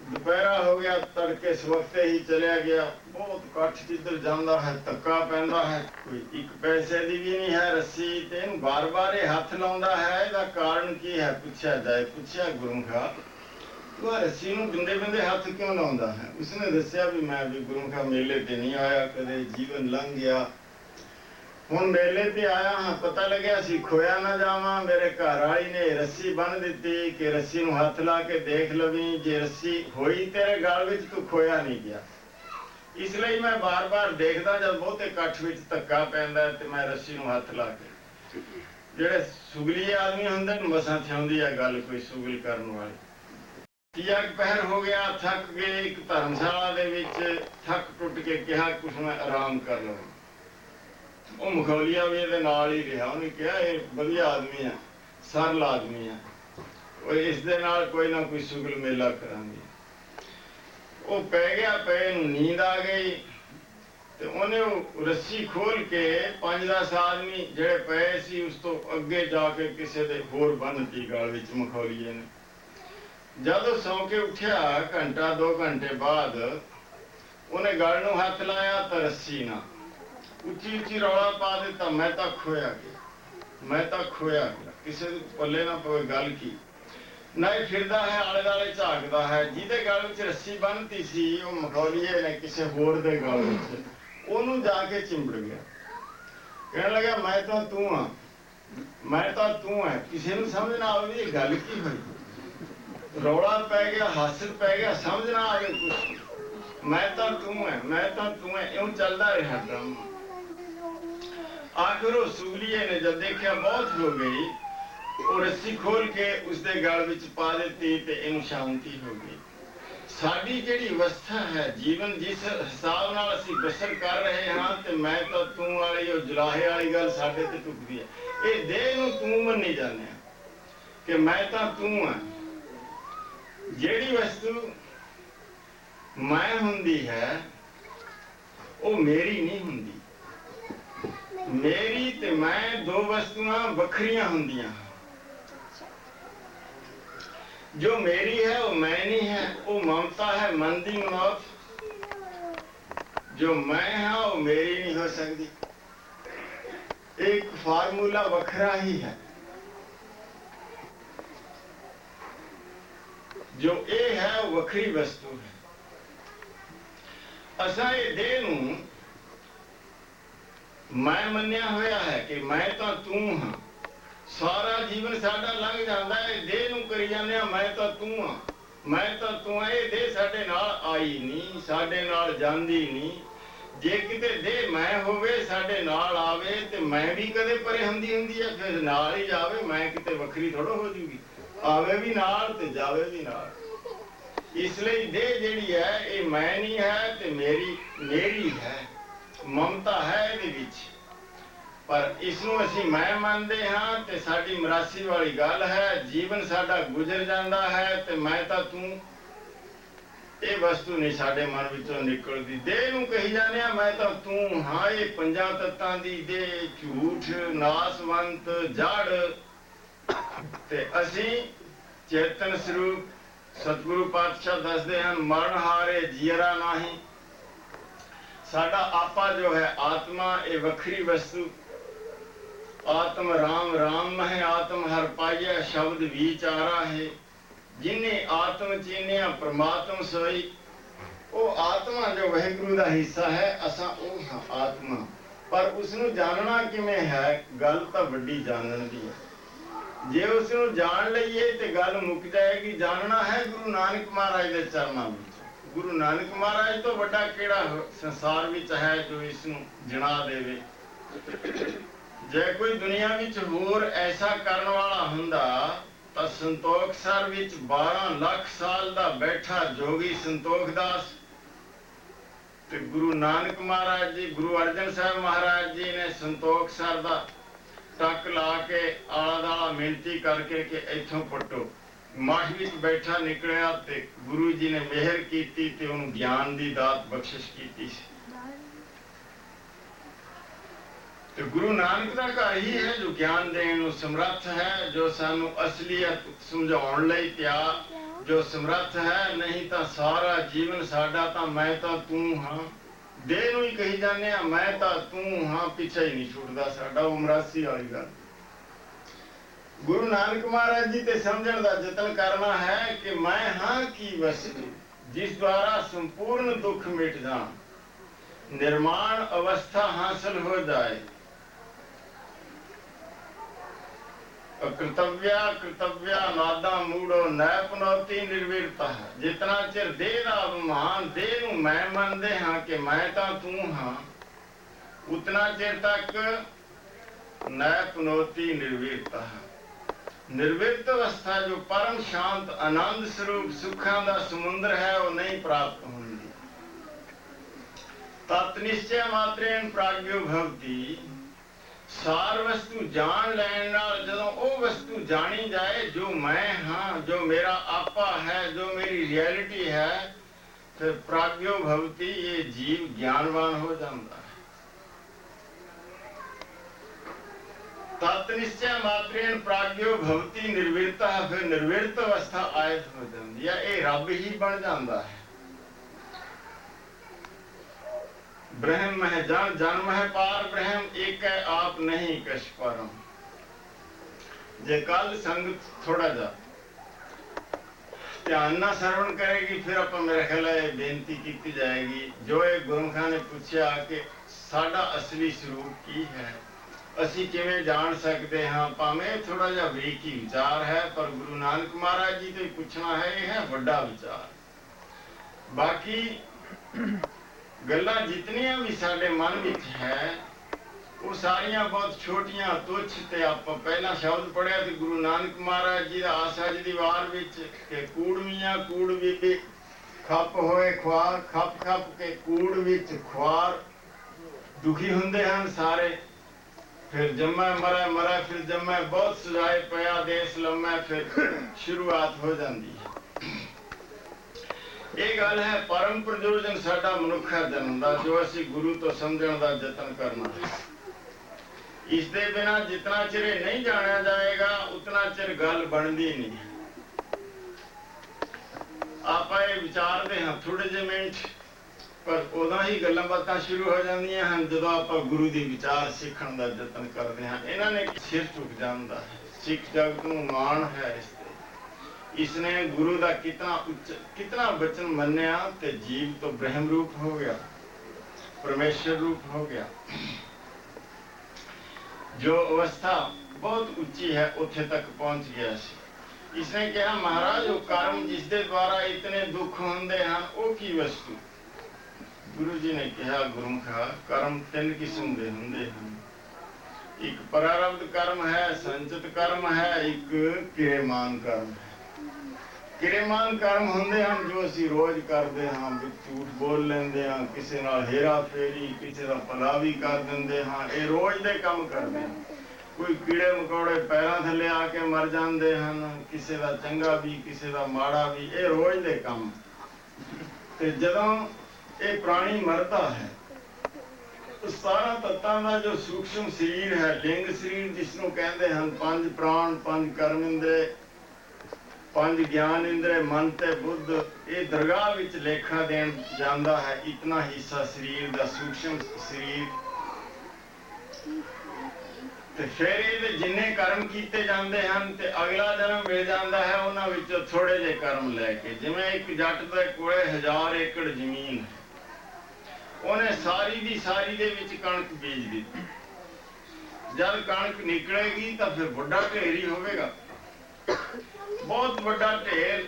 ਦੁਪਹਿਰਾ ਹੋ ਗਿਆ, ਤੜਕੇ ਸਵਖਤੇ ਹੀ ਚਲਿਆ ਗਿਆ। ਬਹੁਤ ਇਕੱਠ ਜਿੱਧਰ ਜਾਂਦਾ ਹੈ ਧੱਕਾ ਪੈਂਦਾ ਹੈ। ਕੋਈ ਇੱਕ ਪੈਸੇ ਦੀ ਵੀ ਨਹੀਂ ਹੈ ਰੱਸੀ, ਤੇ ਇਹਨੂੰ ਬਾਰ-ਬਾਰ ਇਹ ਹੱਥ ਲਾਉਂਦਾ ਹੈ। ਇਹਦਾ ਕਾਰਨ ਕੀ ਹੈ ਪੁੱਛਿਆ ਜਾਏ। ਪੁੱਛਿਆ ਗੁਰਮੁਖਾ ਤੂੰ ਰੱਸੀ ਨੂੰ ਬਿੰਦੇ ਬਿੰਦੇ ਹੱਥ ਕਿਉਂ ਲਾਉਂਦਾ ਹੈ? ਉਸਨੇ ਦੱਸਿਆ ਵੀ ਮੈਂ ਵੀ ਗੁਰਮੁਖਾ ਮੇਲੇ ਤੇ ਨਹੀਂ ਆਇਆ ਕਦੇ, ਜੀਵਨ ਲੰਘ ਗਿਆ। ਹੁਣ ਮੇਲੇ ਤੇ ਆਇਆ ਹਾਂ, ਪਤਾ ਲੱਗਿਆ ਸੀ ਖੋਇਆ ਨਾ ਜਾਵਾਂ। ਮੇਰੇ ਘਰ ਵਾਲੀ ਨੇ ਰੱਸੀ ਬੰਨ ਦਿੱਤੀ ਕਿ ਰੱਸੀ ਨੂੰ ਹੱਥ ਲਾ ਕੇ ਦੇਖ ਲਵੀਂ, ਜੇ ਰੱਸੀ ਹੋਈ ਤੇਰੇ ਗਲ ਵਿੱਚ ਤੂੰ ਖੋਇਆ ਨਹੀਂ ਗਿਆ। ਇਸ ਲਈ ਮੈਂ ਬਾਰ-ਬਾਰ ਦੇਖਦਾ ਜਦ ਬਹੁਤੇ ਇਕੱਠ ਵਿੱਚ ਧੱਕਾ ਪੈਂਦਾ ਤੇ ਮੈਂ ਰੱਸੀ ਨੂੰ ਹੱਥ ਲਾ ਕੇ। ਜਿਹੜੇ ਸੁਗਲੀ ਆਦਮੀ ਹੁੰਦੇ ਨੇ ਮਸਾਂ ਥਿਆਉਂਦੀ ਆ ਗੱਲ ਕੋਈ ਸੁਗਲ ਕਰਨ ਵਾਲੀ। ਤੀਆ ਪਹਿਰ ਹੋ ਗਿਆ, ਥੱਕ ਗਏ। ਇੱਕ ਧਰਮਸ਼ਾਲਾ ਦੇ ਵਿੱਚ ਥੱਕ ਟੁੱਟ ਕੇ ਕਿਹਾ ਕੁਛ ਮੈਂ ਆਰਾਮ ਕਰ ਲਵਾਂ। ਉਹ ਮਖੌਲੀਆ ਵੀ ਇਹਦੇ ਨਾਲ ਹੀ ਰਿਹਾ। ਉਹਨੇ ਕਿਹਾ ਇਹ ਵਧੀਆ ਆਦਮੀ ਆ, ਸਰਲ ਆਦਮੀ ਆ, ਉਹ ਇਸ ਦੇ ਨਾਲ ਕੋਈ ਨਾ ਕੋਈ ਸੁਗਲ ਮੇਲਾ ਕਰਾਂਗੇ। ਉਹ ਪੈ ਗਿਆ, ਪਏ ਨੂੰ ਨੀਂਦ ਆ ਗਈ ਤੇ ਉਹਨੇ ਉਹ ਰੱਸੀ ਖੋਲ ਕੇ 5-10 ਆਦਮੀ ਜਿਹੜੇ ਪਏ ਸੀ ਉਸ ਤੋਂ ਅੱਗੇ ਜਾ ਕੇ ਕਿਸੇ ਦੇ ਹੋਰ ਬੰਨ੍ਹਤੀ ਗਲ ਵਿੱਚ ਮਖੌਲੀਏ ਨੇ। ਜਦੋਂ ਸੌਂ ਕੇ ਉੱਠਿਆ ਘੰਟਾ-2 ਘੰਟੇ ਬਾਅਦ ਉਹਨੇ ਗਲ ਨੂੰ ਹੱਥ ਲਾਇਆ ਤਾਂ ਰੱਸੀ ਨਾ। ਉੱਚੀ ਰੌਲਾ ਪਾ ਦਿੱਤਾ, ਮੈਂ ਤਾਂ ਖੋਇਆ ਗਿਆ, ਮੈਂ ਤਾਂ ਖੋਇਆ ਗਿਆ। ਕਿਸੇ ਦੇ ਪੱਲੇ ਨਾ ਪਵੇ ਗੱਲ ਕੀ। ਨਹੀਂ ਫਿਰਦਾ ਹੈ, ਆਲੇ ਦੁਆਲੇ ਝਾਕਦਾ ਹੈ। ਜਿਹਦੇ ਗਲ ਵਿੱਚ ਰੱਸੀ ਬੰਨ੍ਹਤੀ ਸੀ ਉਹ ਮਖੌਲੀਏ ਨੇ ਕਿਸੇ ਹੋਰ ਦੇ ਗਲ ਵਿੱਚ, ਉਹਨੂੰ ਜਾ ਕੇ ਚਿੰਬੜ ਗਿਆ। ਕਹਿਣ ਲੱਗਾ ਮੈਂ ਤਾਂ ਤੂੰ ਆ, ਮੈਂ ਤਾਂ ਤੂੰ ਹੈ। ਕਿਸੇ ਨੂੰ ਸਮਝ ਨਾ ਆਵੇ ਇਹ ਗੱਲ ਕੀ ਹੋਈ। ਰੌਲਾ ਪੈ ਗਿਆ, ਹਾਸਲ ਪੈ ਗਿਆ, ਸਮਝ ਨਾ ਆਵੇ ਕੁਛ। ਮੈਂ ਤਾਂ ਤੂੰ ਹੈ, ਮੈਂ ਤਾਂ ਤੂੰ ਹੈ, ਇਉਂ ਚੱਲਦਾ ਰਿਹਾ ਡਰਾਮਾ। ਆਖਿਰ ਉਹ ਸੁਗਲੀਏ ਨੇ ਜਦ ਦੇਖਿਆ ਬਹੁਤ ਹੋ ਗਈ, ਉਹ ਰੱਸੀ ਖੋਲ ਕੇ ਉਸਦੇ ਗਲ ਵਿੱਚ ਪਾ ਦਿੱਤੀ ਤੇ ਇਹਨੂੰ ਸ਼ਾਂਤੀ ਹੋ ਗਈ। ਸਾਡੀ ਜਿਹੜੀ ਅਵਸਥਾ ਹੈ, ਜੀਵਨ ਜਿਸ ਹਿਸਾਬ ਨਾਲ ਅਸੀਂ ਬਸਰ ਕਰ ਰਹੇ ਹਾਂ, ਤੇ ਮੈਂ ਤਾਂ ਤੂੰ ਵਾਲੀ ਉਹ ਜਲਾਹੇ ਵਾਲੀ ਗੱਲ ਸਾਡੇ ਤੇ ਟੁੱਟਦੀ ਹੈ। ਇਹ ਦੇਹ ਨੂੰ ਤੂੰ ਮੰਨੀ ਜਾਂਦੇ ਆ ਕਿ ਮੈਂ ਤਾਂ ਤੂੰ ਆ। ਜਿਹੜੀ ਵਸਤੂ ਮੈਂ ਹੁੰਦੀ ਹੈ ਉਹ ਮੇਰੀ ਨਹੀਂ ਹੁੰਦੀ। ਮੇਰੀ ਤੇ ਮੈਂ ਦੋ ਵਸਤੂਆਂ ਵੱਖਰੀਆਂ ਹੁੰਦੀਆਂ। ਜੋ ਮੇਰੀ ਹੈ ਉਹ ਮੈਂ ਨਹੀਂ ਹੈ, ਉਹ ਮਮਤਾ ਹੈ ਮਨ ਦੀ ਮੌਤ। ਜੋ ਮੈਂ ਹਾਂ ਉਹ ਮੇਰੀ ਨਹੀਂ ਹੋ ਸਕਦੀ। ਇੱਕ ਫਾਰਮੂਲਾ ਵੱਖਰਾ ਹੀ ਹੈ। ਜੋ ਇਹ ਹੈ ਉਹ ਵੱਖਰੀ ਵਸਤੂ ਹੈ। ਅਸਾਂ ਇਹ ਦੇਹ ਨੂੰ ਮੈਂ ਮੰਨਿਆ ਹੋਇਆ ਹੈ ਕਿ ਮੈਂ ਤਾਂ ਤੂੰ ਹਾਂ। ਸਾਰਾ ਜੀਵਨ ਸਾਡਾ ਲੰਘ ਜਾਂਦਾ ਹੈ ਦੇਹ ਨੂੰ ਕਰੀ ਜਾਂਦੇ ਆ ਮੈਂ ਤਾਂ ਤੂੰ ਹਾਂ, ਮੈਂ ਤਾਂ ਤੂੰ। ਇਹ ਦੇਹ ਸਾਡੇ ਨਾਲ ਆਈ ਨਹੀਂ, ਸਾਡੇ ਨਾਲ ਜਾਂਦੀ ਨਹੀਂ। ਜੇ ਕਿਤੇ ਦੇ ਮੈਂ ਹੋਵੇ ਸਾਡੇ ਨਾਲ ਆਵੇ ਤੇ ਮੈਂ ਵੀ ਕਦੇ ਪਰੇ ਹੁੰਦੀ ਹੈ, ਫਿਰ ਨਾਲ ਹੀ ਜਾਵੇ। ਮੈਂ ਕਿਤੇ ਵੱਖਰੀ ਥੋੜ੍ਹਾ ਹੋ ਜੂਗੀ, ਆਵੇ ਵੀ ਨਾਲ ਤੇ ਜਾਵੇ ਵੀ ਨਾਲ। ਇਸ ਲਈ ਦੇਹ ਜਿਹੜੀ ਹੈ ਇਹ ਮੈਂ ਨਹੀਂ ਹੈ ਤੇ ਮੇਰੀ ਹੈ, ਮਮਤਾ ਹੈ ਇਹਦੇ ਵਿੱਚ। ਪਰ ਇਸ ਨੂੰ ਅਸੀਂ ਮੈਂ ਮੰਨਦੇ ਹਾਂ ਤੇ ਸਾਡੀ ਮਰਾਸੀ ਵਾਲੀ ਗੱਲ ਹੈ। ਜੀਵਨ ਸਾਡਾ ਗੁਜ਼ਰ ਜਾਂਦਾ ਹੈ ਤੇ ਮੈਂ ਤਾਂ ਤੂੰ, ਇਹ ਵਸਤੂ ਨਹੀਂ ਸਾਡੇ ਮਨ ਵਿੱਚੋਂ ਨਿਕਲਦੀ। ਦੇਹ ਨੂੰ ਕਹੀ ਜਾਂਦੇ ਆ ਮੈਂ ਤਾਂ ਤੂੰ ਹਾਂ। ਇਹ ਪੰਜਾਂ ਤੱਤਾਂ ਦੀ ਦੇਹ, ਝੂਠ, ਨਾਸਵੰਤ, ਜੜ। ਤੇ ਅਸੀਂ ਚੇਤਨ ਸਰੂਪ, ਸਤਿਗੁਰੂ ਪਾਤਸ਼ਾਹ ਦੱਸਦੇ ਹਨ, ਮਰਨ ਹਾਰੇ ਜੀਅਰਾ ਨਾਹੀਂ। ਸਾਡਾ ਆਪਾ ਜੋ ਹੈ ਆਤਮਾ, ਇਹ ਵੱਖਰੀ ਵਸਤੂ। ਆਤਮ ਰਾਮ ਰਾਮ ਹੈ, ਆਤਮ ਹਰ ਪਾਈਐ, ਸ਼ਬਦ ਵਿਚਾਰਾ ਹੈ। ਜਿਨੇ ਆਤਮ ਚੀਨਿਆ ਪ੍ਰਮਾਤਮ ਸੋਈ। ਉਹ ਆਤਮਾ ਜੋ ਵਾਹਿਗੁਰੂ ਦਾ ਹਿੱਸਾ ਹੈ, ਅਸਾਂ ਉਹ ਹਾਂ ਆਤਮਾ। ਪਰ ਉਸ ਨੂੰ ਜਾਣਨਾ ਕਿਵੇਂ ਹੈ? ਗੱਲ ਤਾਂ ਵੱਡੀ ਜਾਣਨ ਦੀ ਹੈ। ਜੇ ਉਸ ਨੂੰ ਜਾਣ ਲਈਏ ਤੇ ਗੱਲ ਮੁੱਕ ਜਾਏਗੀ। ਜਾਣਨਾ ਹੈ ਗੁਰੂ ਨਾਨਕ ਮਹਾਰਾਜ ਦੇ ਚਰਨਾਂ ਵਿੱਚ। ਗੁਰੂ ਨਾਨਕ ਮਹਾਰਾਜ ਤੋਂ ਵੱਡਾ ਕਿਹੜਾ ਸੰਸਾਰ ਵਿੱਚ ਹੈ ਜੋ ਇਸ ਨੂੰ ਜਣਾ ਦੇਵੇ? ਜੇ ਕੋਈ ਦੁਨੀਆ ਵਿੱਚ ਹੋਰ ਐਸਾ ਕਰਨ ਵਾਲਾ ਹੁੰਦਾ ਤਾਂ ਸੰਤੋਖ ਸਰ ਵਿੱਚ 12 ਲੱਖ ਸਾਲ ਦਾ ਬੈਠਾ ਜੋਗੀ ਸੰਤੋਖ ਦਾਸ ਤੇ ਗੁਰੂ ਨਾਨਕ ਮਹਾਰਾਜ ਜੀ, ਗੁਰੂ ਅਰਜਨ ਸਾਹਿਬ ਮਹਾਰਾਜ ਜੀ ਨੇ ਸੰਤੋਖ ਸਰ ਦਾ ਟੱਕ ਲਾ ਕੇ ਆਲਾ ਦਾਲਾ ਮਿਹਨਤੀ ਕਰਕੇ ਕਿ ਇੱਥੋਂ ਪੱਟੋ। ਮਠ ਵਿੱਚ ਬੈਠਾ ਨਿਕਲਿਆ ਤੇ ਗੁਰੂ ਜੀ ਨੇ ਮਿਹਰ ਕੀਤੀ ਤੇ ਉਹਨੂੰ ਗਿਆਨ ਦੀ ਦਾਤ ਬਖਸ਼ਿਸ਼ ਕੀਤੀ ਸੀ। ਤੇ ਗੁਰੂ ਨਾਨਕ ਦਾ ਘਰ ਹੀ ਹੈ ਜੋ ਗਿਆਨ ਦੇਣ ਨੂੰ ਸਮਰੱਥ ਹੈ, ਜੋ ਸਾਨੂੰ ਅਸਲੀਅਤ ਸਮਝਾਉਣ ਲਈ ਤਿਆਰ, ਜੋ ਸਮਰੱਥ ਹੈ। ਨਹੀਂ ਤਾਂ ਸਾਰਾ ਜੀਵਨ ਸਾਡਾ ਤਾਂ ਮੈਂ ਤਾਂ ਤੂੰ ਹਾਂ। ਦੇਹ ਨੂੰ ਹੀ ਕਹੀ ਜਾਂਦੇ ਆ ਮੈਂ ਤਾਂ ਤੂੰ ਹਾਂ, ਪਿੱਛੇ ਹੀ ਨਹੀਂ ਛੁੱਟਦਾ ਸਾਡਾ। ਉਹ ਮਰਾਸੀ ਵਾਲੀ ਗੱਲ। ਗੁਰੂ ਨਾਨਕ ਮਹਾਰਾਜ ਜੀ ਤੇ ਸਮਝਣ ਦਾ ਯਤਨ ਕਰਨਾ ਹੈ ਕਿ ਮੈਂ ਹਾਂ ਕੀ ਵਸਤੂ ਜਿਸ ਦੁਆਰਾ ਸੰਪੂਰਨ ਦੁੱਖ ਮਿਟ ਜਾਣ, ਨਿਰਮਾਣ ਅਵਸਥਾ ਹਾਸਲ ਹੋ ਜਾਏ। कृतव्या नादा मूड़ो नय पनौती निर्विरता। जितना चिर देह का अभिमान, देह नूं मैं मनदे हां कि मैं तां तू हां, उतना चिर तक नय पनौती निर्विरता। निर्विरत अवस्था जो परम शांत आनंद स्वरूप सुखां दा समुद्र है वो नहीं प्राप्त होंदी। तत् निश्चय मात्रेण प्राज्ञो भवति। सार वस्तु जान लैण नाल जदों ਉਹ वस्तु जानी जाए जो मैं हाँ, जो मेरा आपा है, जो मेरी रियलिटी है, फिर प्राज्ञो भवति, ये जीव ज्ञानवान हो जाता है। तत् निश्चय मात्रेण प्राज्ञो भवति निर्विरता। फिर निर्विरत अवस्था आयत हो जाती है, ये रब ही बन जाता है। ब्रह्म है जन, जन्म है पार ब्रह्म, एक है आप नहीं कछ परम। जे कल संगत थोड़ा जा ध्यान ना श्रवण करेगी, फिर आप मेरे ख्याल है बेनती की जाएगी। जो एक गुरमुखा ने पूछा कि साडा असली स्वरूप की है, असी किवें जान सकते हाँ? भावें थोड़ा जा बरीकी विचार है, पर गुरु नानक महाराज जी तो पूछना है, यह है वड्डा विचार। बाकी गल्लां जितनियां भी साडे मन विच है वो सारियां बहुत छोटियां तुच्छ। ते आपां पहला शब्द पढ़िया कि गुरु नानक महाराज जी दा आसा जी दी वार विच कि कूड़ मियां कूड़ बीबी खप होए ख्वार, खप खप के कूड़ विच ख्वार। दुखी हुंदे हन सारे, फिर जम्मा मरा मरा, फिर जम्मा बहुत सजाए पया देश लम्मा, फिर शुरुआत हो जाती है। ਇਹ ਗੱਲ ਹੈ परम प्रयोजन साडा मनुखा जन्म का, जो असी गुरु तो समझण का यतन करना है। इस दे बिना जितना चिर नहीं जाना जाएगा उतना चिर गल बनती नहीं। आप विचारते हैं थोड़े जे मिनट, पर उदों ही गल्लां बातां शुरू हो जांदियां हन जदों आप गुरु दी विचार सीखण का यतन करते हैं। इन्हां ने सिर झुक जांदा है। सिख जगत नूं माण है इस इसने गुरु का कितना वचन मन्या ते जीव तो ब्रह्म रूप हो गया, परमेश्वर रूप हो गया। जो अवस्था बहुत ऊंची है उथे तक पहुंच गया सी। इसने कहा महाराज वो कर्म जिसके द्वारा इतने दुख होंदे हैं वो की वस्तु ਗੁਰੂ ਜੀ ਨੇ ਕਿਹਾ ਗੁਰਮੁਖਾ ਕਰਮ ਤਿੰਨ ਕਿਸਮ ਦੇ ਹੁੰਦੇ ਹਨ। ਇੱਕ ਪ੍ਰਾਰਬਧ ਕਰਮ ਹੈ, ਸੰਚਿਤ ਕਰਮ ਹੈ, ਇੱਕ ਕਿਰੇਮਾਨ ਕਰਮ ਹੈ। ਕਿਰੇਮਾਨ ਕਰਮ ਹੁੰਦੇ ਹਨ ਜੋ ਅਸੀਂ ਰੋਜ਼ ਕਰਦੇ ਹਾਂ, ਵਿੱਚ ਝੂਠ ਬੋਲ ਲੈਂਦੇ ਹਾਂ, ਕਿਸੇ ਨਾਲ ਹੇਰਾ ਫੇਰੀ, ਕਿਸੇ ਦਾ ਭਲਾ ਵੀ ਕਰ ਦਿੰਦੇ ਹਾਂ, ਇਹ ਰੋਜ਼ ਦੇ ਕੰਮ ਕਰਦੇ ਹਾਂ। ਕੋਈ ਕੀੜੇ ਮਕੌੜੇ ਪੈਰਾਂ ਥੱਲੇ ਆ ਕੇ ਮਰ ਜਾਂਦੇ ਹਨ, ਕਿਸੇ ਦਾ ਚੰਗਾ ਵੀ ਕਿਸੇ ਦਾ ਮਾੜਾ ਵੀ, ਇਹ ਰੋਜ਼ ਦੇ ਕੰਮ। ਤੇ ਜਦੋਂ ਇਹ ਪ੍ਰਾਣੀ ਮਰਦਾ ਹੈ, 17 ਤੱਤਾਂ ਦਾ ਜੋ ਸੂਖਸ਼ਮ ਸਰੀਰ ਹੈ, ਲਿੰਗ ਸਰੀਰ ਜਿਸਨੂੰ ਕਹਿੰਦੇ ਹਨ, 5 ਪ੍ਰਾਣ, 5 ਕਰਮ ਇੰਦਰੇ, 5 ਗਿਆਨ ਇੰਦਰੇ, ਮਨ ਤੇ ਬੁੱਧ, ਇਹ ਦਰਗਾਹ ਵਿੱਚ ਲੇਖਾ ਦੇਣ ਜਾਂਦਾ ਹੈ। ਇਤਨਾ ਹਿੱਸਾ ਸਰੀਰ ਦਾ ਸੂਖਸ਼ਮ ਸਰੀਰ। ਤੇ ਫਿਰ ਇਹਦੇ ਜਿੰਨੇ ਕਰਮ ਕੀਤੇ ਜਾਂਦੇ ਹਨ ਤੇ ਅਗਲਾ ਜਨਮ ਮਿਲ ਜਾਂਦਾ ਹੈ ਉਹਨਾਂ ਵਿੱਚੋਂ ਥੋੜੇ ਜਿਹੇ ਕਰਮ ਲੈ ਕੇ। ਜਿਵੇਂ ਇੱਕ ਜੱਟ ਦੇ ਕੋਲੇ 1000 ਏਕੜ ਜ਼ਮੀਨ ਹੈ, ਉਹਨੇ ਸਾਰੀ ਦੀ ਸਾਰੀ ਦੇ ਵਿੱਚ ਕਣਕ ਬੀਜ ਦਿੱਤੀ। ਜਦ ਕਣਕ ਨਿਕਲੇਗੀ ਤਾਂ ਫਿਰ ਵੱਡਾ ਢੇਰ ਹੀ ਹੋਵੇਗਾ। ਬਹੁਤ ਵੱਡਾ ਢੇਰ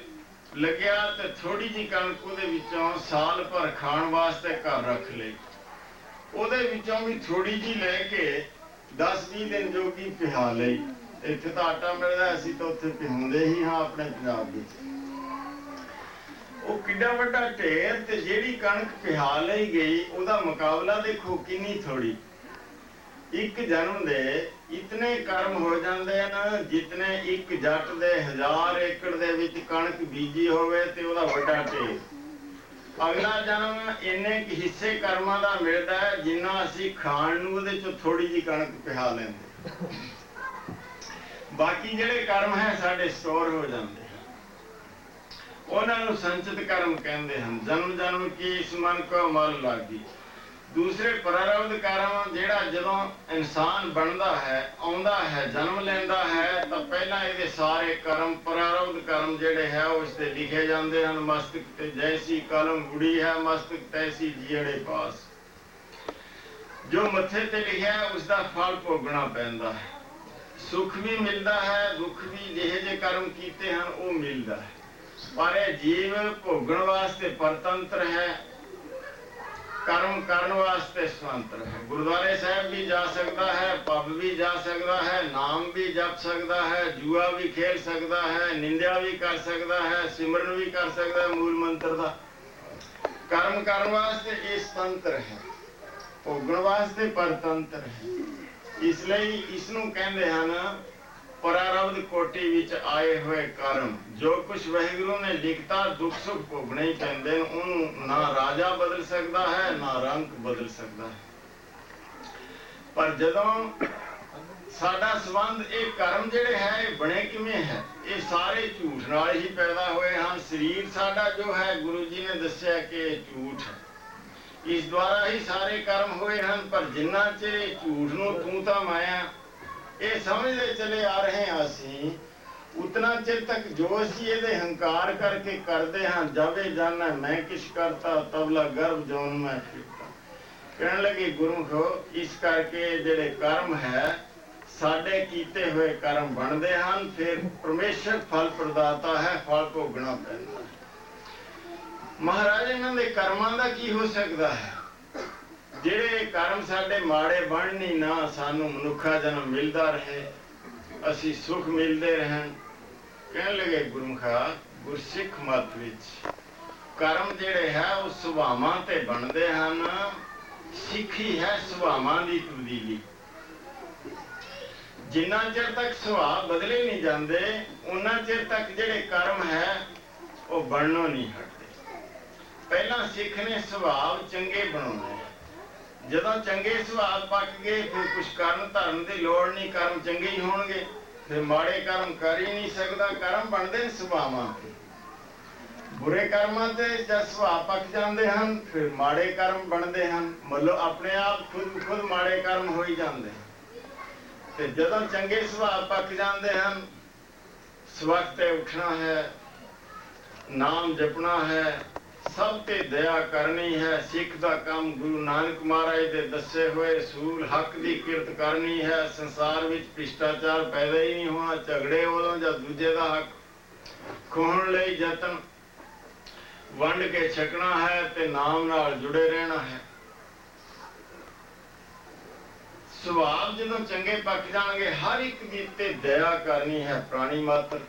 ਲੱਗਿਆ ਤੇ ਥੋੜੀ ਜਿਹੀ ਕਣਕ ਉਹਦੇ ਵਿੱਚੋਂ ਸਾਲ ਭਰ ਖਾਣ ਵਾਸਤੇ ਘਰ ਰੱਖ ਲਈ। ਉਹਦੇ ਵਿੱਚੋਂ ਵੀ ਥੋੜੀ ਜਿਹੀ ਲੈ ਕੇ 10-20 ਦਿਨ ਜੋਗੀ ਪਿਹਾ ਲਈ। ਇੱਥੇ ਤਾਂ ਆਟਾ ਮਿਲਦਾ, ਅਸੀਂ ਤਾਂ ਉੱਥੇ ਪਿਹਾਉਂਦੇ ਹੀ ਹਾਂ ਆਪਣੇ ਪੰਜਾਬ ਵਿੱਚ। ਉਹ ਕਿੱਡਾ ਵੱਡਾ ਢੇਰ, ਤੇ ਜਿਹੜੀ ਕਣਕ ਪਿਹਾ ਲਈ ਗਈ ਉਹਦਾ ਮੁਕਾਬਲਾ ਦੇਖੋ ਕਿੰਨੀ ਥੋੜੀ। ਇੱਕ ਜਨਮ ਦੇ ਇਤਨੇ ਕਰਮ ਹੋ ਜਾਂਦੇ ਹਨ ਜਿਤਨੇ ਇੱਕ ਜੱਟ ਦੇ 1000 ਏਕੜ ਦੇ ਵਿੱਚ ਕਣਕ ਬੀਜੀ ਹੋਵੇ ਤੇ ਉਹਦਾ ਵੱਡਾ ਢੇਰ। ਅਗਲਾ ਜਨਮ ਇੰਨੇ ਕੁ ਹਿੱਸੇ ਕਰਮਾਂ ਦਾ ਮਿਲਦਾ ਹੈ ਜਿੰਨਾ ਅਸੀਂ ਖਾਣ ਨੂੰ ਉਹਦੇ ਚੋਂ ਥੋੜੀ ਜਿਹੀ ਕਣਕ ਪਿਹਾ ਲੈਂਦੇ। ਬਾਕੀ ਜਿਹੜੇ ਕਰਮ ਹੈ ਸਾਡੇ ਸਟੋਰ ਹੋ ਜਾਂਦੇ, ਉਹਨਾਂ ਨੂੰ ਸੰਚਿਤ ਕਰਮ ਕਹਿੰਦੇ ਹਨ। ਜਨਮ ਜਨਮ ਕੀ ਇਸ ਮਨ ਕੋ ਮਲ ਲਾਗੀ। ਦੂਸਰੇ ਪ੍ਰਾਰਬਧ ਕਰਮ, ਜਿਹੜਾ ਜਦੋਂ ਇਨਸਾਨ ਬਣਦਾ ਹੈ, ਆਉਂਦਾ ਹੈ, ਜਨਮ ਲੈਂਦਾ ਹੈ, ਤਾਂ ਪਹਿਲਾਂ ਇਹਦੇ ਸਾਰੇ ਕਰਮ ਪ੍ਰਾਰਬਧ ਕਰਮ ਜਿਹੜੇ ਹੈ ਉਸ ਤੇ ਲਿਖੇ ਜਾਂਦੇ ਹਨ। ਮਸਤਕ ਤੇ ਜੈਸੀ ਕਲਮ ਗੁੜੀ ਹੈ, ਮਸਤਕ ਤੈਸੀ ਜੀੜੇ ਪਾਸ। ਜੋ ਮੱਥੇ ਤੇ ਲਿਖਿਆ ਉਸ ਦਾ ਫਲ ਭੋਗਣਾ ਪੈਂਦਾ ਹੈ। ਸੁੱਖ ਵੀ ਮਿਲਦਾ ਹੈ, ਦੁੱਖ ਵੀ, ਜਿਹੇ ਜਿਹੇ ਕਰਮ ਕੀਤੇ ਹਨ ਉਹ ਮਿਲਦਾ ਹੈ। ਪਰ ਇਹ ਜੀਵ ਭੋਗਣ ਵਾਸਤੇ ਪਰਤੰਤਰ ਹੈ, ਕਰਮ ਕਰਨ ਵਾਸਤੇ ਸੁਤੰਤਰ ਹੈ। ਗੁਰਦੁਆਰੇ ਸਾਹਿਬ ਵੀ ਜਾ ਸਕਦਾ ਹੈ, ਪੱਬ ਵੀ ਜਾ ਸਕਦਾ ਹੈ, ਨਾਮ ਵੀ ਜਪ ਸਕਦਾ ਹੈ, ਜੂਆ ਵੀ ਖੇਲ ਸਕਦਾ ਹੈ, ਨਿੰਦਿਆ ਵੀ ਕਰ ਸਕਦਾ ਹੈ, ਸਿਮਰਨ ਵੀ ਕਰ ਸਕਦਾ ਹੈ ਮੂਲ ਮੰਤਰ ਦਾ। ਕਰਮ ਕਰਨ ਵਾਸਤੇ ਇਹ ਸੁਤੰਤਰ ਹੈ, ਭੋਗਣ ਵਾਸਤੇ ਪਰਤੰਤਰ ਹੈ। ਇਸ ਲਈ ਇਸ ਨੂੰ ਕਹਿੰਦੇ ਹਨ ਪ੍ਰਾਰਬਧ ਕੋਟੀ ਵਿੱਚ ਆਏ ਹੋਏ ਕਰਮ। ਜੋ ਕੁਛ ਵਾਹਿਗੁਰੂ ਨੇ ਲਿਖਤਾ ਦੁੱਖ ਸੁੱਖ ਭੋਗਣੇ ਹੀ ਪੈਂਦੇ ਨੇ। ਉਹਨੂੰ ਨਾ ਰਾਜਾ ਬਦਲ ਸਕਦਾ ਹੈ, ਨਾ ਰੰਗ ਬਦਲ ਸਕਦਾ ਹੈ। ਪਰ ਜਦੋਂ ਸਾਡਾ ਸੰਬੰਧ, ਇਹ ਕਰਮ ਜਿਹੜੇ ਹੈ ਇਹ ਬਣੇ ਕਿਵੇਂ ਹੈ? ਇਹ ਸਾਰੇ ਝੂਠ ਨਾਲ ਹੀ ਪੈਦਾ ਹੋਏ ਹਨ। ਸਰੀਰ ਸਾਡਾ ਜੋ ਹੈ, ਗੁਰੂ ਜੀ ਨੇ ਦੱਸਿਆ ਕਿ ਇਹ ਝੂਠ ਹੈ, ਇਸ ਦੁਆਰਾ ਹੀ ਸਾਰੇ ਕਰਮ ਹੋਏ ਹਨ। ਪਰ ਜਿੰਨਾ ਚਿਰ ਝੂਠ ਨੂੰ ਤੂੰ ਤਾਂ ਮਾਇਆ ਇਹ ਸਮਝਦੇ ਚਲੇ ਆ ਰਹੇ ਹਾਂ ਅਸੀਂ, ਉਤਨਾ ਚਿਰ ਤੱਕ ਜੋ ਅਸੀਂ ਇਹਦੇ ਹੰਕਾਰ ਕਰਕੇ ਕਰਦੇ ਹਾਂ, ਜਾਵੇ ਜਾਨਾ ਮੈਂ ਕਿਛ ਕਰਤਾ ਤਬਲਾ ਗਰਭ ਜੌਨ ਮੈਂ ਫਿਰਤਾ। ਕਹਿਣ ਲੱਗੇ ਗੁਰਮੁਖੋ, ਇਸ ਕਰਕੇ ਜਿਹੜੇ ਕਰਮ ਹੈ ਸਾਡੇ ਕੀਤੇ ਹੋਏ ਕਰਮ ਬਣਦੇ ਹਨ। ਫਿਰ ਪਰਮੇਸ਼ਰ ਫਲ ਪ੍ਰਦਾਤਾ ਹੈ, ਫਲ ਭੋਗਣਾ ਪੈਂਦਾ ਹੈ। ਮਹਾਰਾਜ, ਇਹਨਾਂ ਦੇ ਕਰਮਾਂ ਦਾ ਕੀ ਹੋ ਸਕਦਾ ਹੈ? ਜਿਹੜੇ ਕਰਮ ਸਾਡੇ ਮਾੜੇ ਬਣਨੀ ਨਾ, ਸਾਨੂੰ ਮਨੁੱਖਾ ਜਨਮ ਮਿਲਦਾ ਰਹੇ, ਅਸੀਂ ਸੁਖ ਮਿਲਦੇ ਰਹਿਣ। ਕਹਿਣ ਲੱਗੇ ਗੁਰਮੁਖਾ, ਗੁਰਸਿੱਖ ਮਤ ਵਿੱਚ ਕਰਮ ਜਿਹੜੇ ਹੈ ਉਹ ਸੁਭਾਵਾਂ ਤੇ ਬਣਦੇ ਹਨ। ਸਿੱਖੀ ਹੈ ਸੁਭਾਵਾਂ ਦੀ ਤਬਦੀਲੀ। ਜਿੰਨਾ ਚਿਰ ਤੱਕ ਸੁਭਾਅ ਬਦਲੇ ਨਹੀਂ ਜਾਂਦੇ, ਉਹਨਾਂ ਚਿਰ ਤੱਕ ਜਿਹੜੇ ਕਰਮ ਹੈ ਉਹ ਬਣਨੋਂ ਨਹੀਂ ਹਟਦੇ। ਪਹਿਲਾਂ ਸਿੱਖ ਨੇ ਸੁਭਾਅ ਚੰਗੇ ਬਣਾਉਣੇ। ਜਦੋਂ ਚੰਗੇ ਸੁਭਾਅ ਪੱਕ ਗਏ ਫਿਰ ਕੁਛ ਕਰਨ ਧਰਨ ਦੀ ਲੋੜ ਨਹੀਂ, ਕਰਮ ਚੰਗੇ ਹੀ ਹੋਣਗੇ। ਫਿਰ ਮਾੜੇ ਕਰਮ ਕਰ ਹੀ ਨਹੀਂ ਸਕਦਾ। ਕਰਮ ਬਣਦੇ ਨੇ ਸੁਭਾਵਾਂ ਤੇ। ਬੁਰੇ ਕਰਮਾਂ ਤੇ ਜਦ ਸੁਭਾਅ ਪੱਕ ਜਾਂਦੇ ਹਨ ਫਿਰ ਮਾੜੇ ਕਰਮ ਬਣਦੇ ਹਨ। ਮਤਲਬ ਆਪਣੇ ਆਪ ਖੁਦ ਮਾੜੇ ਕਰਮ ਹੋ ਹੀ ਜਾਂਦੇ। ਤੇ ਜਦੋਂ ਚੰਗੇ ਸੁਭਾਅ ਪੱਕ ਜਾਂਦੇ ਹਨ, ਸਵਖਤੇ ਉੱਠਣਾ ਹੈ, ਨਾਮ ਜਪਣਾ ਹੈ, ਸਭ ਤੇ ਦਇਆ ਕਰਨੀ ਹੈ। ਸਿੱਖ ਦਾ ਕੰਮ ਗੁਰੂ ਨਾਨਕ ਮਹਾਰਾਜ ਦੇ ਦੱਸੇ ਹੋਏ ਅਸੂਲ ਹੱਕ ਦੀ ਕਿਰਤ ਕਰਨੀ ਹੈ। ਸੰਸਾਰ ਵਿੱਚ ਭ੍ਰਿਸ਼ਟਾਚਾਰ ਪੈਦਾ ਹੀ ਨਹੀਂ ਹੋਣਾ। ਝਗੜੇ ਵੱਲੋਂ ਜਾਂ ਦੂਜੇ ਦਾ ਹੱਕ ਖੋਹਣ ਲਈ ਯਤਨ, ਵੰਡ ਕੇ ਛਕਣਾ ਹੈ ਤੇ ਨਾਮ ਨਾਲ ਜੁੜੇ ਰਹਿਣਾ ਹੈ। ਸੁਭਾਅ ਜਦੋਂ ਚੰਗੇ ਪੱਕ ਜਾਣਗੇ, ਹਰ ਇੱਕ ਦੀ ਤੇ ਦਇਆ ਕਰਨੀ ਹੈ ਪ੍ਰਾਣੀ ਮਾਤਰ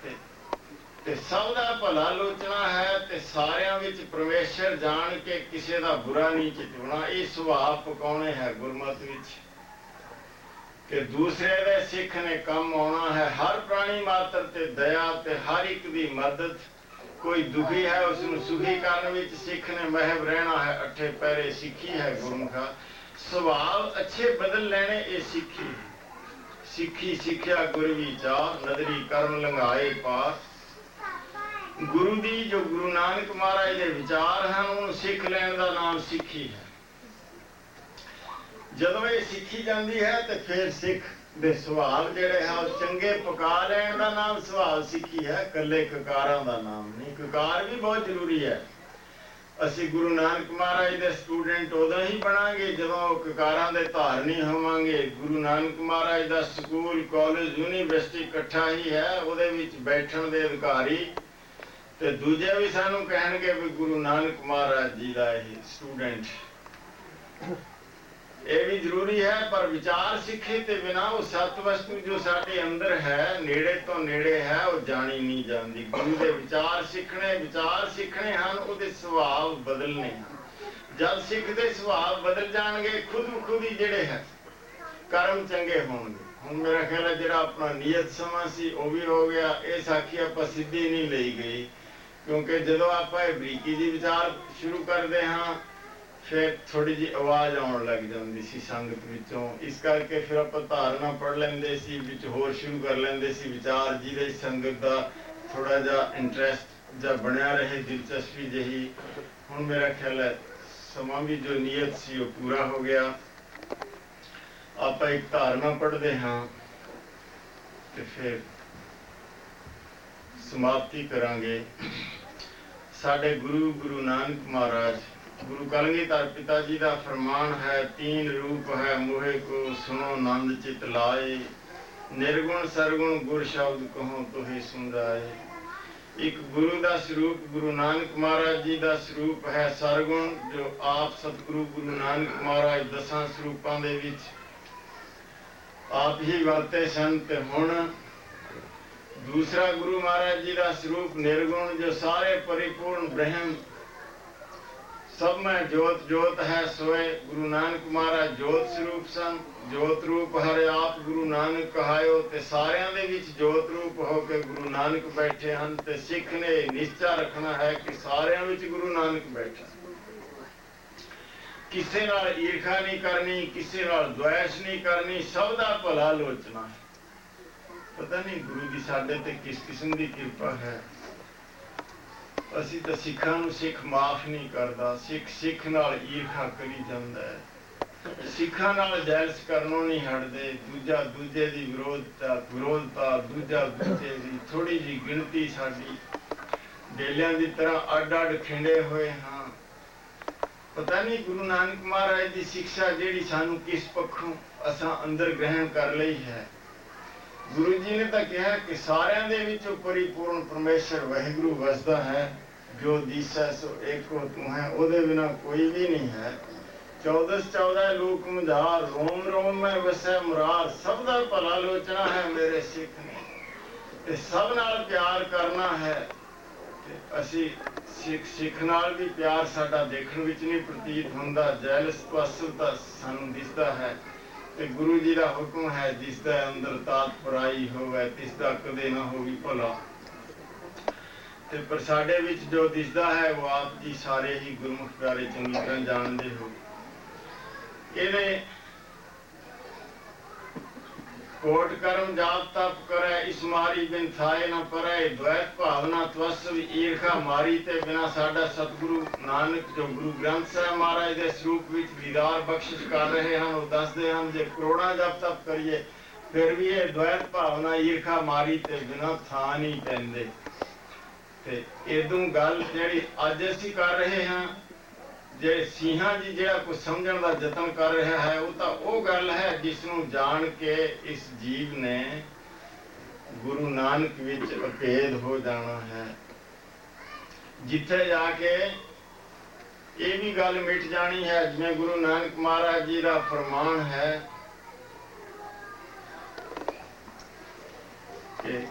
ਤੇ ਸਭ ਦਾ ਭਲਾ ਲੋਚਣਾ ਹੈ ਤੇ ਸਾਰਿਆਂ ਵਿੱਚ ਪਰਮੇਸ਼ਰ ਜਾਣ ਕੇ ਕਿਸੇ ਦਾ ਬੁਰਾ ਨਹੀਂ ਚਿਤਵਣਾ। ਇਹ ਸੁਭਾਅ ਪਕਾਉਣੇ ਹੈ ਗੁਰਮਤ ਵਿੱਚ ਕਿ ਦੂਸਰੇ ਦੇ ਸਿੱਖ ਨੇ ਕੰਮ ਆਉਣਾ ਹੈ। ਹਰ ਪ੍ਰਾਣੀ ਮਾਤਰ ਤੇ ਦਇਆ ਤੇ ਹਰ ਇੱਕ ਦੀ ਮਦਦ। ਕੋਈ ਦੁਖੀ ਹੈ ਉਸ ਨੂੰ ਸੁਖੀ ਕਰਨ ਵਿੱਚ ਸਿੱਖ ਨੇ ਮਹਿਬ ਰਹਿਣਾ ਹੈ। ਅੱਠੇ ਪਹਿਰੇ ਸਿੱਖੀ ਹੈ ਗੁਰਮੁਖਾ। ਸੁਭਾਅ ਅੱਛੇ ਬਦਲ ਲੈਣੇ ਇਹ ਸਿੱਖੀ। ਸਿੱਖੀ ਸਿੱਖਿਆ ਗੁਰ ਵਿਚਾਰ, ਨਦਰੀ ਕਰਮ ਲੰਘਾਏ ਪਾਰ। ਗੁਰੂ ਦੀ ਜੋ ਗੁਰੂ ਨਾਨਕ ਮਹਾਰਾਜ ਦੇ ਵਿਚਾਰ ਹਨ, ਉਹਨੂੰ ਸਿੱਖ ਲੈਣ ਦਾ ਨਾਮ ਸਿੱਖੀ ਹੈ। ਜਦੋਂ ਇਹ ਸਿੱਖੀ ਜਾਂਦੀ ਹੈ ਤੇ ਫਿਰ ਸਿੱਖ ਦੇ ਸੁਭਾਅ ਜਿਹੜੇ ਹੈ ਉਹ ਚੰਗੇ ਪਕਾ ਲੈਣ ਦਾ ਨਾਮ ਸੁਭਾਅ ਸਿੱਖੀ ਹੈ, ਇਕੱਲੇ ਕਕਾਰਾਂ ਦਾ ਨਾਮ ਨਹੀਂ। ਕਕਾਰ ਵੀ ਬਹੁਤ ਜ਼ਰੂਰੀ ਹੈ। ਅਸੀਂ ਗੁਰੂ ਨਾਨਕ ਮਹਾਰਾਜ ਦੇ ਸਟੂਡੈਂਟ ਉਦੋਂ ਹੀ ਬਣਾਂਗੇ ਜਦੋਂ ਕਕਾਰਾਂ ਦੇ ਧਾਰਨੀ ਹੋਵਾਂਗੇ। ਗੁਰੂ ਨਾਨਕ ਮਹਾਰਾਜ ਦਾ ਸਕੂਲ, ਕਾਲਜ, ਯੂਨੀਵਰਸਿਟੀ ਇਕੱਠਾ ਹੀ ਹੈ। ਉਹਦੇ ਵਿੱਚ ਬੈਠਣ ਦੇ ਅਧਿਕਾਰੀ ਤੇ ਦੂਜੇ ਵੀ ਸਾਨੂੰ ਕਹਿਣਗੇ ਵੀ ਗੁਰੂ ਨਾਨਕ ਮਹਾਰਾਜ ਜੀ ਦਾ ਇਹ ਸਟੂਡੈਂਟ। ਇਹ ਵੀ ਜ਼ਰੂਰੀ ਹੈ, ਪਰ ਵਿਚਾਰ ਸਿੱਖੇ ਤੇ ਬਿਨਾਂ ਉਹ ਸਤ ਵਸਤੂ ਜੋ ਸਾਡੇ ਅੰਦਰ ਹੈ, ਨੇੜੇ ਤੋਂ ਨੇੜੇ ਹੈ, ਉਹ ਜਾਣੀ ਨਹੀਂ ਜਾਂਦੀ। ਗੁਰੂ ਦੇ ਵਿਚਾਰ ਸਿੱਖਣੇ ਹਨ, ਉਹਦੇ ਸੁਭਾਅ ਬਦਲਨੇ ਹਨ। ਜਦ ਸਿੱਖ ਦੇ ਸੁਭਾਅ ਬਦਲ ਜਾਣਗੇ, ਖੁਦ ਹੀ ਜਿਹੜੇ ਹੈ ਕਰਮ ਚੰਗੇ ਹੋਣਗੇ। ਹੁਣ ਮੇਰਾ ਖਿਆਲ ਹੈ ਜਿਹੜਾ ਆਪਣਾ ਨੀਅਤ ਸਮਾਂ ਸੀ ਉਹ ਵੀ ਹੋ ਗਿਆ। ਇਹ ਸਾਖੀ ਆਪਾਂ ਸਿੱਧੀ ਨਹੀਂ ਲਈ ਗਈ, ਕਿਉਂਕਿ ਜਦੋਂ ਆਪਾਂ ਇਹ ਬਰੀਕੀ ਜੀ ਵਿਚਾਰ ਸ਼ੁਰੂ ਕਰਦੇ ਹਾਂ ਫਿਰ ਥੋੜੀ ਜਿਹੀ ਆਵਾਜ਼ ਆਉਣ ਲੱਗ ਜਾਂਦੀ ਸੀ ਸੰਗਤ ਵਿੱਚੋਂ। ਇਸ ਕਰਕੇ ਫਿਰ ਆਪਾਂ ਧਾਰਨਾ ਪੜ੍ਹ ਲੈਂਦੇ ਸੀ, ਵਿੱਚ ਹੋਰ ਸ਼ੁਰੂ ਕਰ ਲੈਂਦੇ ਸੀ ਵਿਚਾਰ, ਜਿਹਦੇ ਸੰਗਤ ਦਾ ਥੋੜਾ ਜਿਹਾ ਇੰਟਰਸਟ ਜਾਂ ਬਣਿਆ ਰਹੇ, ਦਿਲਚਸਪੀ ਜਿਹੀ। ਹੁਣ ਮੇਰਾ ਖਿਆਲ ਹੈ ਸਮਾਂ ਵੀ ਜੋ ਨੀਅਤ ਸੀ ਉਹ ਪੂਰਾ ਹੋ ਗਿਆ। ਆਪਾਂ ਇੱਕ ਧਾਰਨਾ ਪੜ੍ਹਦੇ ਹਾਂ ਤੇ ਫਿਰ ਸਮਾਪਤੀ ਕਰਾਂਗੇ। ਸਾਡੇ ਗੁਰੂ ਨਾਨਕ ਮਹਾਰਾਜ ਗੁਰੂ ਕਲਗੀਧਰ ਪਿਤਾ ਜੀ ਦਾ ਫਰਮਾਨ ਹੈ, तीन रूप है मोहे को सुनो नंद चित लाए, निर्गुण सरगुण गुर शब्द कहो तुहे सुंदाए। एक गुरु ਦਾ ਸਰੂਪ ਗੁਰੂ ਨਾਨਕ ਮਹਾਰਾਜ ਜੀ ਦਾ ਸਰੂਪ ਹੈ ਸਰਗੁਣ, ਜੋ ਆਪ ਸਤਿਗੁਰੂ ਗੁਰੂ ਨਾਨਕ ਮਹਾਰਾਜ ਦਸਾਂ ਸਰੂਪਾਂ ਦੇ ਵਿੱਚ ਆਪ ਹੀ ਵਰਤੇ ਸਨ। ਤੇ ਹੁਣ ਦੂਸਰਾ ਗੁਰੂ ਮਹਾਰਾਜ ਜੀ ਦਾ ਸਰੂਪ ਨਿਰਗੁਣ, ਜੋ ਸਾਰੇ ਪਰਿਪੂਰਨ ਬ੍ਰਹਮ ਸਭ ਮੈਂ ਜੋਤ ਹੈ ਸੋਏ। ਗੁਰੂ ਨਾਨਕ ਮਹਾਰਾਜ ਜੋਤ ਸਰੂਪ ਸਨ। ਜੋਤ ਰੂਪ ਹਰਿ ਆਪ ਗੁਰੂ ਨਾਨਕ ਕਹਾਇਓ। ਤੇ ਸਾਰਿਆਂ ਦੇ ਵਿੱਚ ਜੋਤ ਰੂਪ ਹੋ ਕੇ ਗੁਰੂ ਨਾਨਕ ਬੈਠੇ ਹਨ। ਤੇ ਸਿੱਖ ਨੇ ਨਿਸ਼ਚਾ ਰੱਖਣਾ ਹੈ ਕਿ ਸਾਰਿਆਂ ਵਿੱਚ ਗੁਰੂ ਨਾਨਕ ਬੈਠਾ। ਕਿਸੇ ਨਾਲ ਈਰਖਾ ਨਹੀਂ ਕਰਨੀ, ਕਿਸੇ ਨਾਲ ਦੁਆਇਸ਼ ਨਹੀਂ ਕਰਨੀ, ਸਭ ਦਾ ਭਲਾ ਲੋਚਣਾ ਹੈ। ਪਤਾ ਨਹੀਂ ਗੁਰੂ ਦੀ ਸਾਡੇ ਤੇ ਕਿਸ ਕਿਸਮ ਦੀ ਕਿਰਪਾ ਹੈ। ਅਸੀਂ ਤਾਂ ਸਿੱਖਾਂ ਨੂੰ ਸਿੱਖ ਮਾਫ ਨਹੀਂ ਕਰਦਾ। ਸਿੱਖ ਨਾਲ ਈਰਖਾ ਕਰੀ ਜਾਂਦਾ ਹੈ। ਸਿੱਖਾਂ ਨਾਲ ਜੈਲਸ ਕਰਨੋਂ ਨਹੀਂ ਹਟਦੇ। ਦੂਜਾ ਦੂਜੇ ਦੀ ਵਿਰੋਧਤਾ, ਦੂਜਾ ਦੂਜੇ ਦੀ ਥੋੜੀ ਜਿਹੀ ਗਿਣਤੀ। ਸਾਡੀ ਡੇਲਿਆਂ ਦੀ ਤਰ੍ਹਾਂ ਅੱਡ ਅੱਡ ਖਿੰਡੇ ਹੋਏ ਹਾਂ। ਪਤਾ ਨਹੀਂ ਗੁਰੂ ਨਾਨਕ ਮਹਾਰਾਜ ਦੀ ਸਿੱਖਿਆ ਜਿਹੜੀ ਸਾਨੂੰ ਕਿਸ ਪੱਖੋਂ ਅਸਾਂ ਅੰਦਰ ਗ੍ਰਹਿਣ ਕਰ ਲਈ ਹੈ। ਗੁਰੂ ਜੀ ਨੇ ਤਾਂ ਕਿਹਾ ਕਿ ਸਾਰਿਆਂ ਦੇ ਵਿੱਚੋਂ ਪਰਿਪੂਰਨ ਪਰਮੇਸ਼ਰ ਵਾਹਿਗੁਰੂ ਵਸਦਾ ਹੈ। ਜੋ ਦੀਸੈ ਸੋ ਏਕੋ ਤੂੰ ਹੈ, ਉਹਦੇ ਬਿਨਾਂ ਕੋਈ ਵੀ ਨਹੀਂ ਹੈ। 14 ਲੋਕ ਮੁਝਾਰ, ਰੋਮ ਰੋਮ ਮੈਂ ਵਸੈ ਮੁਰਾਰ। ਸਭ ਦਾ ਭਲਾ ਲੋਚਣਾ ਹੈ ਮੇਰੇ ਸਿੱਖ ਨੇ, ਤੇ ਸਭ ਨਾਲ ਪਿਆਰ ਕਰਨਾ ਹੈ। ਤੇ ਅਸੀਂ ਸਿੱਖ ਨਾਲ ਵੀ ਪਿਆਰ ਸਾਡਾ ਦੇਖਣ ਵਿੱਚ ਨਹੀਂ ਪ੍ਰਤੀਤ ਹੁੰਦਾ। ਜੈਲਸ ਪਾਸਲਤਾ ਸਾਨੂੰ ਦਿਸਦਾ ਹੈ। ਤੇ ਗੁਰੂ ਜੀ ਦਾ ਹੁਕਮ ਹੈ, ਜਿਸ ਦਾ ਅੰਦਰ ਤਾਤ ਪਰਾਈ ਹੋਵੇ ਤਿਸ ਦਾ ਕਦੇ ਨਾ ਹੋਵੀ ਭਲਾ। ਤੇ ਪਰ ਸਾਡੇ ਵਿੱਚ ਜੋ ਦਿਸਦਾ ਹੈ ਉਹ ਆਪ ਜੀ ਸਾਰੇ ਹੀ ਗੁਰਮੁਖ ਪਿਆਰੇ ਚੰਗੀ ਤਰ੍ਹਾਂ ਜਾਣਦੇ ਹੋ। ਇਹਨੇ ਕੋਟ ਕਰਮ ਜਾਪ ਤਪ ਕਰੇ, ਇਸ ਮਾਰੀ ਬਿਨ ਥਾਏ ਨਾ ਪਰੇ। ਦ્વੈਤ ਭਾਵਨਾ ਤਵਸਵ ਈਰਖਾ ਮਾਰੀ ਤੇ ਬਿਨਾ ਸਾਡਾ ਸਤਿਗੁਰੂ ਨਾਨਕ ਜੋ ਗੁਰੂ ਗ੍ਰੰਥ ਸਾਹਿਬ ਮਹਾਰਾਜ ਦੇ ਸਰੂਪ ਵਿੱਚ ਦੀਦਾਰ ਬਖਸ਼ਿਸ਼ ਕਰ ਰਹੇ ਹਨ, ਉਹ ਦੱਸਦੇ ਹਨ ਜੇ ਕਰੋੜਾਂ ਜਪ ਤਪ ਕਰੀਏ ਫਿਰ ਵੀ ਇਹ ਦ્વੈਤ ਭਾਵਨਾ ਈਰਖਾ ਮਾਰੀ ਤੇ ਬਿਨਾ ਥਾਂ ਨਹੀਂ ਪੈਂਦੇ। ਤੇ ਇਦੋਂ ਗੱਲ ਜਿਹੜੀ ਅੱਜ ਅਸੀਂ ਕਰ ਰਹੇ ਹਾਂ, ਜੇ ਸਿੰਘਾਂ ਜੀ ਜਿਹੜਾ ਕੁਝ ਸਮਝਣ ਦਾ ਯਤਨ ਕਰ ਰਿਹਾ ਹੈ, ਉਹ ਤਾਂ ਉਹ ਗੱਲ ਹੈ ਜਿਸ ਨੂੰ ਜਾਣ ਕੇ ਇਸ ਜੀਵ ਨੇ ਗੁਰੂ ਨਾਨਕ ਵਿੱਚ ਅਭੇਦ ਹੋ ਜਾਣਾ ਹੈ। ਜਿੱਥੇ ਜਾ ਕੇ ਇਹ ਵੀ ਗੱਲ ਮਿਟ ਜਾਣੀ ਹੈ, ਜਿਵੇਂ ਗੁਰੂ ਨਾਨਕ ਮਹਾਰਾਜ ਜੀ ਦਾ ਫਰਮਾਨ ਹੈ ਕਿ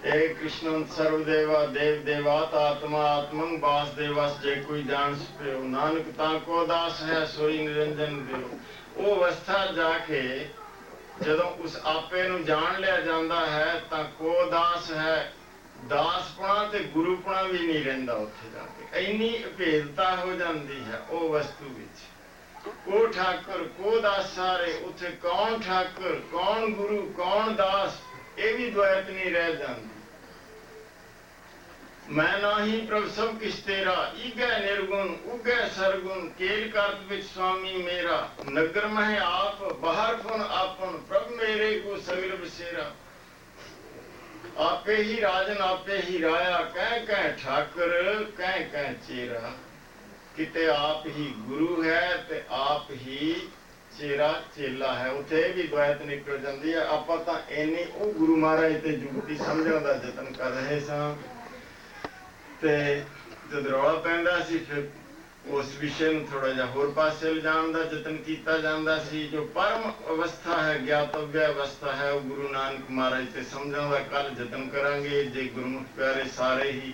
हे कृष्ण सर्वदेवा देव देवात आत्मा आत्मं वासुदेवस जे कोई जान सके नानक ताको दास है सोई निरंजन देव। ਉਹ ਅਵਸਥਾ ਜਾ ਕੇ ਜਦੋਂ ਉਸ ਆਪੇ ਨੂੰ ਜਾਣ ਲਿਆ ਜਾਂਦਾ ਹੈ ਤਾਂ ਕੋ ਦਾਸ ਹੈ, ਦਾਸਪੁਣਾ ਤੇ ਗੁਰੂਪੁਣਾ ਵੀ ਨਹੀਂ ਰਹਿੰਦਾ ਉੱਥੇ ਜਾ ਕੇ। ਇੰਨੀ ਅਭੇਦਤਾ ਹੋ ਜਾਂਦੀ ਹੈ ਉਹ ਵਸਤੂ ਵਿੱਚ। ਕੋ ਠਾਕੁਰ ਕੋ ਦਾਸ ਸਾਰੇ, ਉੱਥੇ ਕੌਣ ਠਾਕੁਰ ਕੌਣ ਗੁਰੂ ਕੌਣ ਦਾਸ, ਇਹ ਵੀ ਦੁਆਇਤ ਨਹੀਂ ਰਹਿ ਜਾਂਦੀ। मैं नाही प्रभ सब किस तेरा, ईगै निर्गुण उगै सरगुण, केल करत विच स्वामी मेरा, नगर मह आप बाहर फुन आपन, प्रभ मेरे को सगल बसेरा। आपे ही राजन आपे ही राया, कह कह ठाकर कह कह चेरा। किते आप ही गुरु है ते आप ही चेरा चेला है। उत्थे भी द्वैत निकल जाती है। आपां तां इन्नी ਉਹ गुरु महाराज ते जुगती समझण दा यतन कर रहे सां ਤੇ ਜਦ ਰੌਲਾ ਪੈਂਦਾ ਸੀ ਫਿਰ ਉਸ ਵਿਸ਼ੇ ਨੂੰ ਥੋੜਾ ਜਿਹਾ ਹੋਰ ਪਾਸੇ ਲਿਜਾਣ ਦਾ ਯਤਨ ਕੀਤਾ ਜਾਂਦਾ ਸੀ। ਜੋ ਪਰਮ ਅਵਸਥਾ ਹੈ ਗਿਆਤਵਯ ਅਵਸਥਾ ਹੈ ਉਹ ਗੁਰੂ ਨਾਨਕ ਮਹਾਰਾਜ ਤੇ ਸਮਝਣ ਦਾ ਕੱਲ ਯਤਨ ਕਰਾਂਗੇ। ਜੇ ਗੁਰਮੁਖ ਪਿਆਰੇ ਸਾਰੇ ਹੀ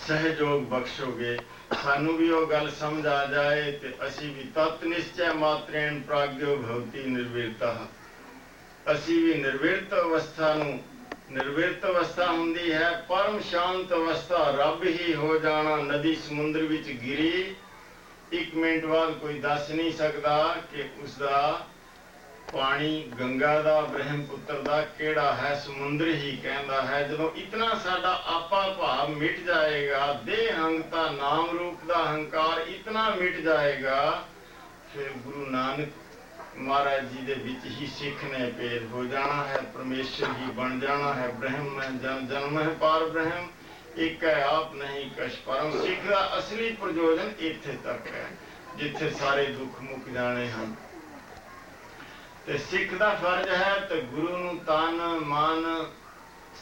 ਸਹਿਯੋਗ ਬਖਸ਼ੋਗੇ ਸਾਨੂੰ ਵੀ ਉਹ ਗੱਲ ਸਮਝ ਆ ਜਾਏ ਤੇ ਅਸੀਂ ਵੀ ਤਤ ਨਿਸ਼ਚੈ ਮਾਤਰੇਣ ਪ੍ਰਾਗਿਓ ਭਵਤੀ ਨਿਰਵਿਰਤਾ, ਅਸੀਂ ਵੀ ਨਿਰਵਿਰਤ ਅਵਸਥਾ ਨੂੰ, ਨਿਰਵਿਰਤ ਅਵਸਥਾ ਹੁੰਦੀ ਹੈ ਪਰਮ ਸ਼ਾਂਤ ਅਵਸਥਾ, ਰੱਬ ਹੀ ਹੋ ਜਾਣਾ। ਨਦੀ ਸਮੁੰਦਰ ਵਿੱਚ ਗਿਰੀ, 1 ਮਿੰਟ ਬਾਅਦ ਕੋਈ ਦੱਸ ਨਹੀਂ ਸਕਦਾ ਕਿ ਉਸਦਾ ਪਾਣੀ ਗੰਗਾ ਦਾ ਬ੍ਰਹਮਪੁੱਤਰ ਦਾ ਕਿਹੜਾ ਹੈ, ਸਮੁੰਦਰ ਹੀ ਕਹਿੰਦਾ ਹੈ। ਜਦੋਂ ਇਤਨਾ ਸਾਡਾ ਆਪਾ ਭਾਵ ਮਿਟ ਜਾਏਗਾ, ਦੇਹ ਹੰਗਤਾ ਨਾਮ ਰੂਪ ਦਾ ਹੰਕਾਰ ਇਤਨਾ ਮਿਟ ਜਾਏਗਾ, ਫਿਰ ਗੁਰੂ ਨਾਨਕ महाराज जी दे विच ही सिख ने भेद हो जाना है, परमेश्वर ही बन जाना है। ब्रह्म में जन जन्म है पार ब्रह्म, एक है आप नहीं कश परम। सिख का असली प्रयोजन इत्थे तक है जिथे सारे दुख मुक जाने हैं। ते सिख का फर्ज है तो गुरु नूं तन मन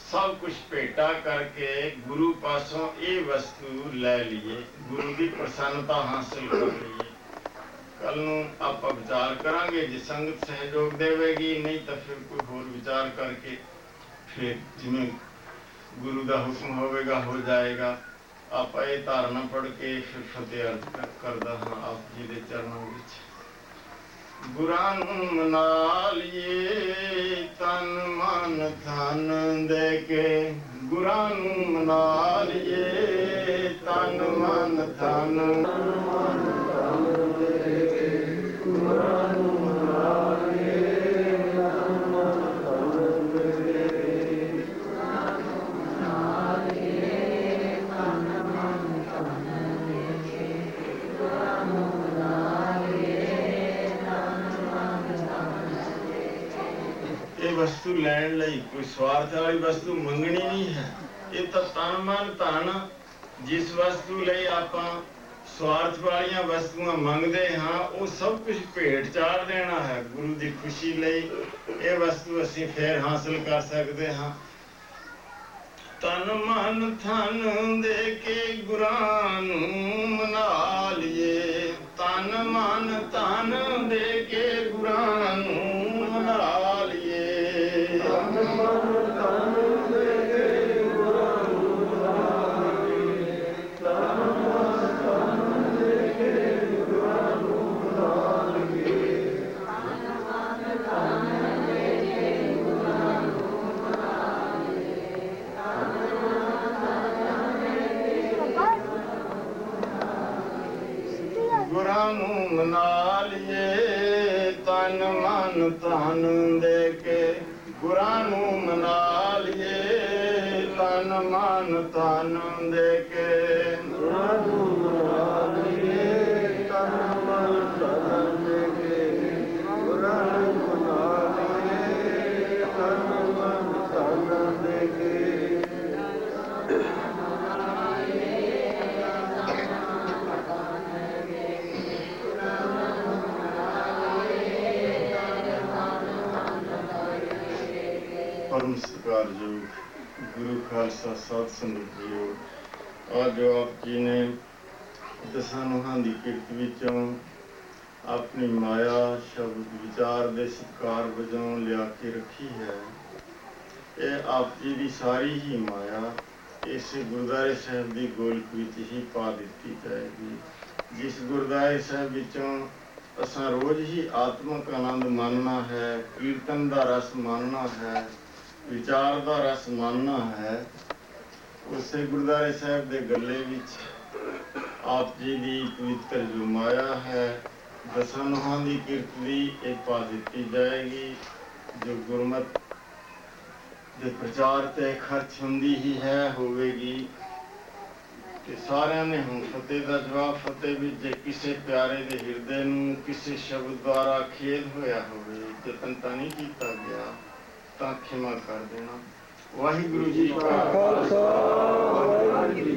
सब कुछ भेटा करके गुरु पासों ये वस्तु लै लीए, गुरु की प्रसन्नता हासिल कर लीए। कल नूं आपां विचार करांगे, जे संगत सहयोग देवेगी, नहीं तो फिर कोई होर विचार करके फिर जिवें गुरु दा हुक्म होवेगा हो जाएगा। आपां ये धारणा पढ़ के फिर फतेह अर्ज करदा हां आप जी दे चरणों विच। गुरां नूं मना लिए तन मन धन दे के, गुरां नूं मना लिए तन मन धन वस्तु लैण लई कोई स्वार्थ वाली वस्तु मंगनी नहीं है। ये तो तन मन धन, जिस वस्तु लई आपां स्वार्थ वालियां वस्तुआं मंगदे हां वो सब कुछ भेट चाड़ देना है गुरु की खुशी लई। ये वस्तु असीं फिर हासिल कर सकते हाँ। तन मन धन दे के गुरां नूं मना लिए, तन मन धन दे के गुरां नूं मना लिए। गुरां नूं मना लिए तन मन धन दे के, गुरां नूं मना लिए तन मन धन दे के, गुरां नूं मना लिए तन मन धन दे के, गुरां नूं मना लिए तन मन धन दे के। परम सत्कारयोग गुरु खालसा साध संगत जीओ, आज जो आप जी ने दसां नूहां दी किरत विचों अपनी माया शब्द विचार दे सत्कार वजों लिया के रखी है। ਇਹ ਆਪ ਜੀ ਦੀ ਸਾਰੀ ਹੀ ਮਾਇਆ ਇਸ ਗੁਰਦੁਆਰੇ ਸਾਹਿਬ ਦੀ ਗੋਲਕ ਵਿੱਚ ਹੀ ਪਾ ਦਿੱਤੀ ਜਾਏਗੀ। ਜਿਸ ਗੁਰਦੁਆਰੇ ਸਾਹਿਬ ਵਿੱਚੋਂ ਅਸਾਂ ਰੋਜ਼ ਹੀ ਆਤਮਕ ਆਨੰਦ ਮਾਣਨਾ ਹੈ, ਕੀਰਤਨ ਦਾ ਰਸ ਮਾਣਨਾ ਹੈ, ਵਿਚਾਰ ਦਾ ਰਸ ਮਾਣਨਾ ਹੈ, ਉਸੇ ਗੁਰਦੁਆਰੇ ਸਾਹਿਬ ਦੇ ਗੱਲੇ ਵਿੱਚ ਆਪ ਜੀ ਦੀ ਪਵਿੱਤਰ ਜੋ ਮਾਇਆ ਹੈ ਦਸਾਂ ਨੂਹਾਂ ਦੀ ਕਿਰਤ ਦੀ ਇਹ ਪਾ ਦਿੱਤੀ ਜਾਏਗੀ, ਜੋ ਗੁਰਮਤਿ ਦੇ ਪ੍ਰਚਾਰ ਤੇ ਖਰਚ ਹੁੰਦੀ ਹੀ ਹੈ ਹੋਵੇਗੀ। ਤੇ ਸਾਰਿਆਂ ਨੇ ਹੁਣ ਫਤਿਹ ਦਾ ਜਵਾਬ ਫਤਿਹ ਵਿੱਚ ਜੇ ਕਿਸੇ ਪਿਆਰੇ ਦੇ ਹਿਰਦੇ ਨੂੰ ਕਿਸੇ ਸ਼ਬਦ ਦੁਆਰਾ ਖੇਦ ਹੋਇਆ ਹੋਵੇ, ਯਤਨ ਤਾਂ ਨਹੀਂ ਕੀਤਾ ਗਿਆ, ਤਾਂ ਖਿਮਾ ਕਰ ਦੇਣਾ। ਵਾਹਿਗੁਰੂ ਜੀ ਕਾ ਖਾਲਸਾ, ਵਾਹਿਗੁਰੂ ਜੀ